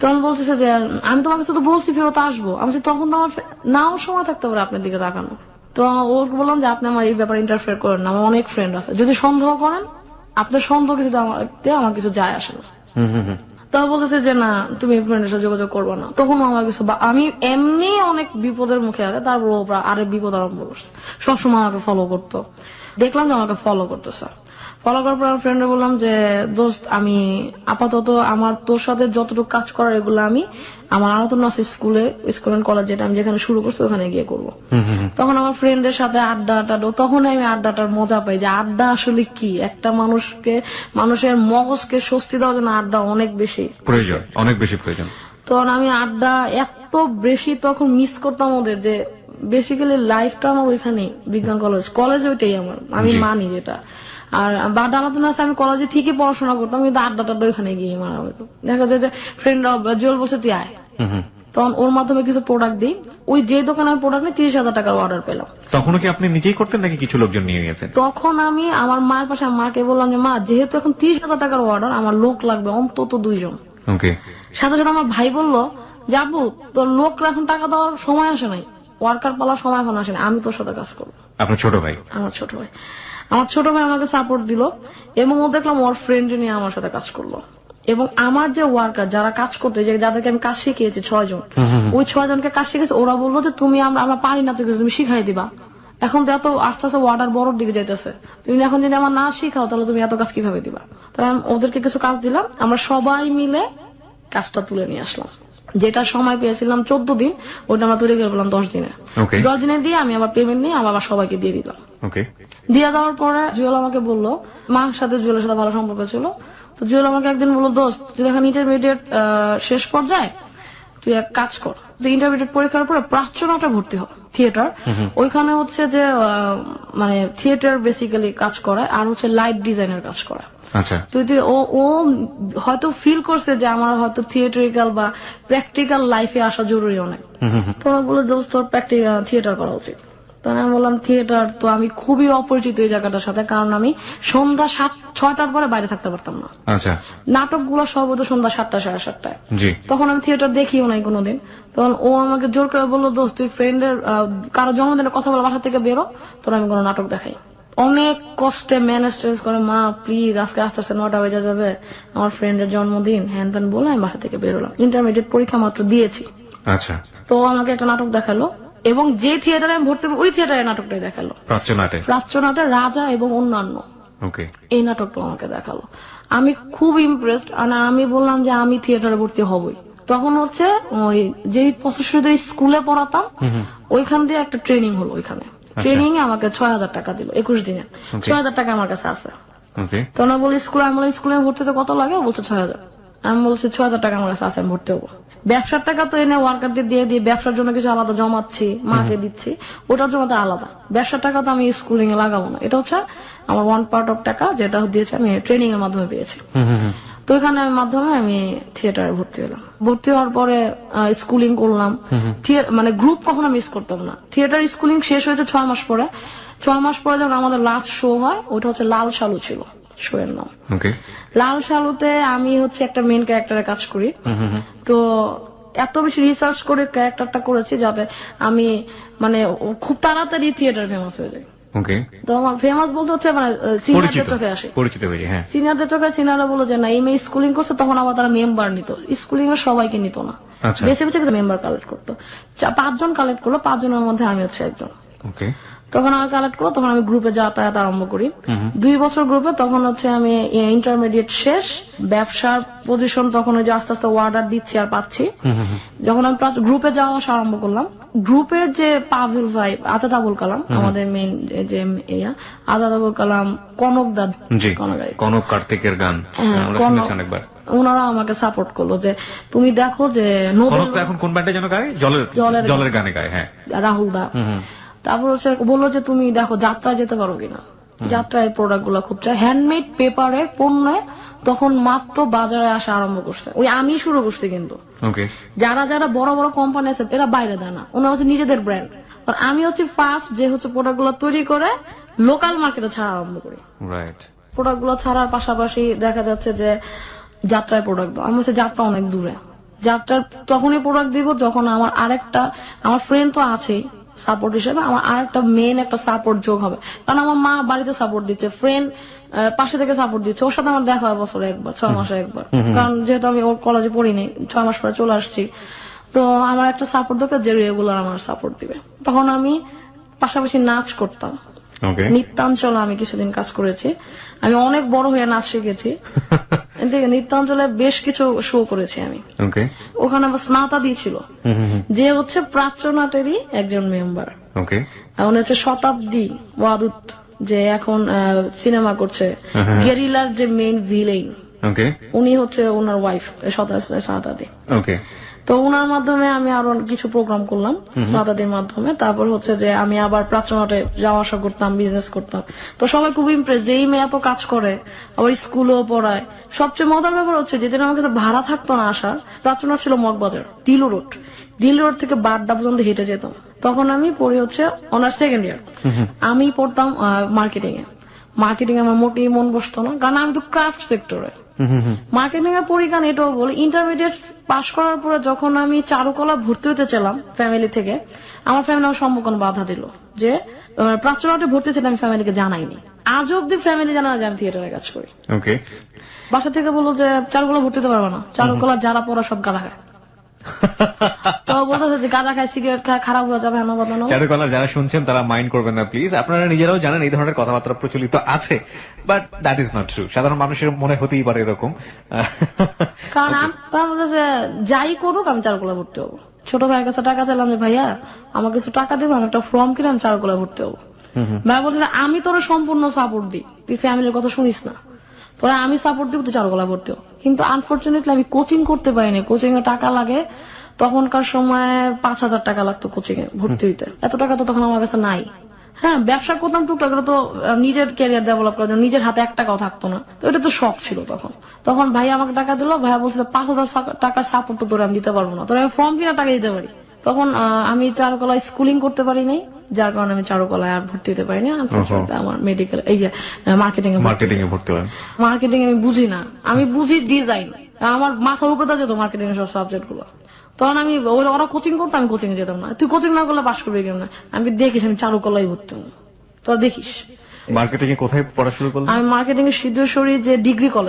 তখন বলতেছে যে আমি তোমার কাছে তো বলছি ফেরত আসবো। আমি তখন তো আমার নাও সময় থাকতে পারে আপনার দিকে তাকানো। তো ওর বললাম যে আপনি আমার এই ব্যাপারে ইন্টারফেয়ার করেন না, আমার অনেক ফ্রেন্ড আছে, যদি সন্দেহ করেন আপনার সন্দেহ কিছু আমার কিছু যায় আসে না। তখন বলতেছে যে না তুমি ফ্রেন্ডের সাথে যোগাযোগ করবো না। তখন আমার কিছু আমি এমনি অনেক বিপদের মুখে আছে, তারপর আরেক বিপদ আরম্ভ করছে। সবসময় আমাকে ফলো করতো, দেখলাম যে আমাকে ফলো করতেছে। ফলো করার পর আমার ফ্রেন্ডে বললাম যে দোস্ত আমি আপাতত আমার তোর সাথে যতটুকু কাজ করার এগুলো আমি আমার আলোচনা আছে স্কুল এন্ড কলেজ, যেটা আমি যেখানে শুরু করছি ওখানে গিয়ে করবো। তখন আমার ফ্রেন্ডের সাথে আড্ডা তখন আমি আড্ডাটার মজা পাই যে আড্ডা আসলে কি, একটা মানুষের মগজকে স্বস্তি দেওয়ার জন্য আড্ডা অনেক বেশি প্রয়োজন। তখন আমি আড্ডা এত বেশি তখন মিস করতাম ওদের, যে বেসিক্যালি লাইফটা আমার ওইখানেই, বিজ্ঞান কলেজ ওইটাই আমার, আমি মানি যেটা। আর বাড্ডা আলোচনা আছে, আমি কলেজে ঠিকই পড়াশোনা করতাম কিন্তু আড্ডাটা ওইখানে গিয়ে মারা হতো। দেখা যায় যে ফ্রেন্ডরা জুয়েল বলছে তুই আয়, তখন ওর মাধ্যমে কিছু প্রোডাক্ট দিই, ওই যে দোকানে আমি প্রোডাক্ট নিই 30,000 টাকার অর্ডার পেলাম। তখনও কি আপনি নিজেই করতেন নাকি কিছু লোকজন নিয়ে নিয়েছেন? তখন আমি আমার মায়ের পাশে মাকে বললাম যে মা যেহেতু এখন 30,000 টাকার অর্ডার, আমার লোক লাগবে অন্তত 2 জন। সাথে সাথে আমার ভাই বললো যে আব্বু তোর লোকরা এখন টাকা দেওয়ার সময় আসে নাই, ওয়ার্কার পালার সময় এখন আসে নাই, আমি তোর সাথে কাজ করবো। আপনার ছোট ভাই? আমার ছোট ভাই আমাকে সাপোর্ট দিল এবং ও দেখলাম ওর ফ্রেন্ড নিয়ে আমার সাথে কাজ করলো। এবং আমার যে ওয়ার্কার যারা কাজ করতে, যাদেরকে আমি কাজ শিখিয়েছি 6 জন, ওই 6 জনকে কাজ শিখেছি। ওরা বললো যে তুমি আমরা পারি না, তুমি শিখাই দিবা। এখন তো এত আস্তে আস্তে ওয়ার্ডার বড়র দিকে যাইতেছে, তুমি এখন যদি আমার না শিখাও তাহলে তুমি এত কাজ কিভাবে দিবা? তাহলে আমি ওদেরকে কিছু কাজ দিলাম, আমরা সবাই মিলে কাজটা তুলে নিয়ে আসলাম। যেটা সময় পেয়েছিলাম 14 দিন, ওটা আমরা তুলে গেলাম 10 দিনে। 10 দিনে দিয়ে আমি আবার পেমেন্ট নিয়ে আবার সবাইকে দিয়ে দিলাম। দিয়ে দেওয়ার পরে জুয়েল আমাকে বললো, মার সাথে জুয়েলের সাথে ভালো সম্পর্ক ছিল, তো জুয়েল আমাকে একদিন বললো দোস্ত তুই এখন ইন্টারমিডিয়েট শেষ পর্যায়ে তুই এক কাজ কর, তুই ইন্টারমিডিয়েট পরীক্ষার পরে প্রাচ্যনাটে ভর্তি হ, থিয়েটার। ওইখানে হচ্ছে যে মানে থিয়েটার বেসিক্যালি কাজ করায় আর হচ্ছে লাইট ডিজাইনের কাজ করা। তুই ও হয়তো ফিল করছে যে আমার হয়তো থিয়েটারিক্যাল বা প্র্যাকটিক্যাল লাইফে আসা জরুরি অনেক। তোমরা বলে দোস্ত তোর প্র্যাকটিক্যাল থিয়েটার করা উচিত। তখন আমি বললাম থিয়েটার তো আমি খুবই অপরিচিত এই জায়গাটার সাথে, কারণ আমি সন্ধ্যা 6টার পরে বাইরে থাকতে পারতাম না। নাটকগুলো সব হতো সন্ধ্যা 7টা সাড়ে 7টায়। তখন আমি থিয়েটার দেখিও নাই কোনোদিন। তখন ও আমাকে জোর করে বললো দোস্ত তুই ফ্রেন্ডের কারো জন্মদিনের কথা বলে বাসা থেকে বেরো, তোর আমি কোনো নাটক দেখাই। অনেক কষ্টে ম্যানেজ করে মা প্লিজ আজকে আস্তে আস্তে 9টা বেজে যাবে, আমার ফ্রেন্ডের জন্মদিন, হ্যান ত্যান বলে আমি বাসা থেকে বেরোলাম। ইন্টারমিডিয়েট পরীক্ষা মাত্র দিয়েছি। তো আমাকে একটা নাটক দেখালো এবং যে থিয়েটারে আমি ভর্তি ওই থিয়েটারের নাটকটাই দেখালো, প্রাচ্যনাটে রাজা এবং অন্যান্য। এই নাটকটা আমাকে দেখালো, আমি খুব ইমপ্রেসড। আমি বললাম যে আমি থিয়েটারে ভর্তি হবই। তখন হচ্ছে ওই যে পথশ্রীদের স্কুলে পড়াতাম ওইখান দিয়ে একটা ট্রেনিং হলো, ওইখানে ট্রেনিং এ আমাকে 6,000 টাকা দিল 21 দিনে। 6,000 টাকা আমার কাছে আছে। তখন বলি স্কুলে ভর্তি হতে কত লাগে? বলছে 6,000। আমি বলছি 6,000 টাকা আমার কাছে আছে, আমি ভর্তি হবো। ব্যবসার টাকা তো এনে ওয়ার্কারদের দিয়ে ব্যবসার জন্য কিছু আলাদা জমাচ্ছি, মাকে দিচ্ছি, ওটার জন্য তো আলাদা। ব্যবসার টাকা তো আমি স্কুলিং এ লাগাবো না, এটা হচ্ছে আমার ওয়ান পার্ট অফ টাকা যেটা দিয়েছে আমি ট্রেনিং এর মাধ্যমে পেয়েছি। তো ওইখানে মাধ্যমে আমি থিয়েটারে ভর্তি হলাম। ভর্তি হওয়ার পরে স্কুলিং করলাম, মানে গ্রুপ কখনো মিস করতাম না। থিয়েটার স্কুলিং শেষ হয়েছে 6 মাস পরে। 6 মাস পরে যখন আমাদের লাস্ট শো হয়, ওটা হচ্ছে লাল শালু ছিল শো এর নাম। লাল শালুতে আমি হচ্ছে একটা মেইন ক্যারেক্টারে কাজ করি। তো এত বেশি রিসার্চ করে ক্যারেক্টারটা করেছি যাতে আমি মানে খুব তাড়াতাড়ি থিয়েটার ফেমাস হয়ে যাই। তো আমার ফেমাস বলতে হচ্ছে মানে সিনিয়রদের চোখে আসে, সিনিয়রদের চোখে। সিনিয়ররা বলো যে না এই মেয়ে স্কুলিং করছে, তখন আবার তারা মেম্বার নিত, স্কুলিং এর সবাইকে নিত না, বেছে বেছে মেম্বার কালেক্ট করতো। 5 জন কালেক্ট করলো, 5 জনের মধ্যে আমি হচ্ছে একজন। তখন আমি কালেক্ট করো, তখন আমি গ্রুপে যাতায়াত আরম্ভ করি। 2 বছর গ্রুপে, তখন হচ্ছে আমি ইন্টারমিডিয়েট শেষ, ব্যবসার পজিশন তখন ওই যে আস্তে আস্তে অর্ডার দিচ্ছি আর পাচ্ছি। যখন আমি গ্রুপে যাওয়া আসা আরম্ভ করলাম, গ্রুপের যে পাভেল ভাই, আজাদ আবুল কালাম, আমাদের মেইন যে আজাদ আবুল কালাম, কনক দাদ, কনক কার্তিকের গান আমরা শুনেছি অনেকবার। ওনারা আমাকে সাপোর্ট করলো যে তুমি দেখো যে কনক তো এখন কোন ব্যান্ডে যেন গায়, জলের গানে গায়, হ্যাঁ, রাহুল দা। তারপর হচ্ছে বললো যে তুমি দেখো যাত্রায় যেতে পারো কিনা, যাত্রায় প্রোডাক্ট গুলা খুব চাই, হ্যান্ডমেড পেপারের পণ্য তখন মাত্র বাজারে আসা আরম্ভ করছে। ওই আমি শুরু করছি, কিন্তু যারা যারা বড় বড় কোম্পানি আছে এরা বাইরে দেয় না, ওনারা হচ্ছে নিজেদের ব্র্যান্ড। আর আমি হচ্ছে ফার্স্ট যে হচ্ছে প্রোডাক্ট গুলো তৈরি করে লোকাল মার্কেটে ছাড়া আরম্ভ করি। প্রোডাক্ট গুলো ছাড়ার পাশাপাশি দেখা যাচ্ছে যে যাত্রায় প্রোডাক্ট দাও, আমি হচ্ছে যাত্রা অনেক দূরে, যাত্রার তখনই প্রোডাক্ট দিব যখন আমার আরেকটা, আমার ফ্রেন্ড তো আছেই সাপোর্ট হিসেবে, আমার আরেকটা মেন একটা সাপোর্ট যোগ হবে। কারণ আমার মা বাড়িতে সাপোর্ট দিচ্ছে, ফ্রেন্ড পাশে থেকে সাপোর্ট দিচ্ছে, ওর সাথে আমার দেখা হয় বছরে একবার, 6 মাসে একবার। কারণ যেহেতু আমি ওর কলেজে পড়িনি, 6 মাস পরে চলে আসছি, তো আমার একটা সাপোর্ট দরকার যে রেগুলার আমার সাপোর্ট দিবে। তখন আমি পাশাপাশি নাচ করতাম, নৃত্যাঞ্চলে আমি কিছুদিন কাজ করেছি। আমি অনেক বড় হয়ে নাচ শিখেছি। নৃত্যাঞ্চলে বেশ কিছু শো করেছি আমি। ওখানে আবার স্নাতা দিয়েছিল, যে হচ্ছে প্রাচ্যনাটেরই একজন মেম্বার। এখন হচ্ছে শতাব্দী ওয়াদুদ, যে এখন সিনেমা করছে, গেরিলার যে মেইন ভিলেন, উনি হচ্ছে ওনার ওয়াইফ স্নাতাদি। তো ওনার মাধ্যমে আমি আরো কিছু প্রোগ্রাম করলাম স্নাতাদির মাধ্যমে। তারপর হচ্ছে যে আমি আবার প্রাচ্যনাটে যাওয়া আসা করতাম, বিজনেস করতাম। তো সবাই খুব ইমপ্রেস যে এই মেয়ে এত কাজ করে, আবার স্কুলেও পড়ায়। সবচেয়ে মজার ব্যাপার হচ্ছে যেদিন আমার কাছে ভাড়া থাকতো না আসার, প্রাচ্যনাট ছিল মগবাজার, দিল রোড থেকে বাড্ডা পর্যন্ত হেঁটে যেতাম। তখন আমি পড়ি হচ্ছে অনার্স সেকেন্ড ইয়ার, আমি পড়তাম মার্কেটিং আমার মোটেই মন বসতো না, কারণ আমি তো ক্রাফট সেক্টরে। মার্কেটিং এর পরীক্ষা এটাও বলি, ইন্টারমিডিয়েট পাশ করার পরে যখন আমি চারুকলা ভর্তি হতে চাইলাম ফ্যামিলি থেকে, আমার ফ্যামিলি আমার সম্পূর্ণ বাধা দিল যে প্রাচ্যনাটে ভর্তি ছিল, আমি ফ্যামিলিকে জানাইনি। আজ অব্দি ফ্যামিলি জানা যে আমি থিয়েটারে কাজ করি। বাসা থেকে বললো যে চারুকলা ভর্তি হতে পারবে না, চারুকলা যারা পড়া সব গাঁজা খায়। তো বলতেছে যে গাঁজা খায়, সিগারেট খায়, খারাপ হয়ে যাবে। চারুকলার যারা শুনছেন তারা মাইন্ড করবেন না প্লিজ, আপনারা নিজেরাও জানেন এই ধরনের কথাবার্তা প্রচলিত আছে, but that is not true. সাধারণ মানুষের মনে হতেই পারে এরকম। কারণ যাই করুক আমি চারুকলা ভর্তি হবো। ছোট ভাইয়ের কাছে টাকা চাইলাম যে ভাইয়া আমার কিছু টাকা দেবো, আমি একটা ফর্ম কিনে আমি চারুকলা ভর্তি হবো। ভাই বলছে আমি তোর সম্পূর্ণ সাপোর্ট দিই, তুই ফ্যামিলির কথা শুনিস না, তোরা আমি সাপোর্ট দিব, তুই চারুকলা ভর্তি হবো। কিন্তু আনফর্চুনেটলি আমি কোচিং করতে পারিনি, কোচিং এ টাকা লাগে। তখনকার সময় 5,000 টাকা লাগতো কোচিং এ ভর্তি হইতে, এত টাকা তো তখন আমার কাছে নাই। হ্যাঁ, ব্যবসা করতাম টুকটাক, তো নিজের ক্যারিয়ার ডেভেলপ করার জন্য নিজের হাতে 1 টাকাও থাকতো না, তো এটা তো শখ ছিল তখন ভাই আমাকে টাকা দিল, ভাইয়া বলছে 5,000 টাকার সাপোর্ট তো তোরা আমি দিতে পারবো না, তোরা আমি ফর্ম কিনা টাকা দিতে পারি। তখন আমি চারুকলায় স্কুলিং করতে পারি নাই, যার কারণে আমি চারুকলায় আর ভর্তি হতে পারিনি। আনফর্চুনেটলি আমার মেডিকেল, এই যে মার্কেটিং এ ভর্তি হয়। মার্কেটিং আমি বুঝি না, আমি বুঝি ডিজাইন, আমার মাথার উপরে যেত মার্কেটিং এর সব সাবজেক্ট গুলো। তখন আমি ওরা কোচিং করতো, আমি কোচিং এ যেতাম না। তুই কোচিং না করলে পাশ করবি কেমন? আমি দেখিস আমি চারুকলায় ভর্তি হবো, তোরা দেখিস। মার্কেটিং এ কোথায় পড়াশোনা করলি? আমি মার্কেটিং এর সিদ্ধেশ্বরী যে ডিগ্রি কলেজ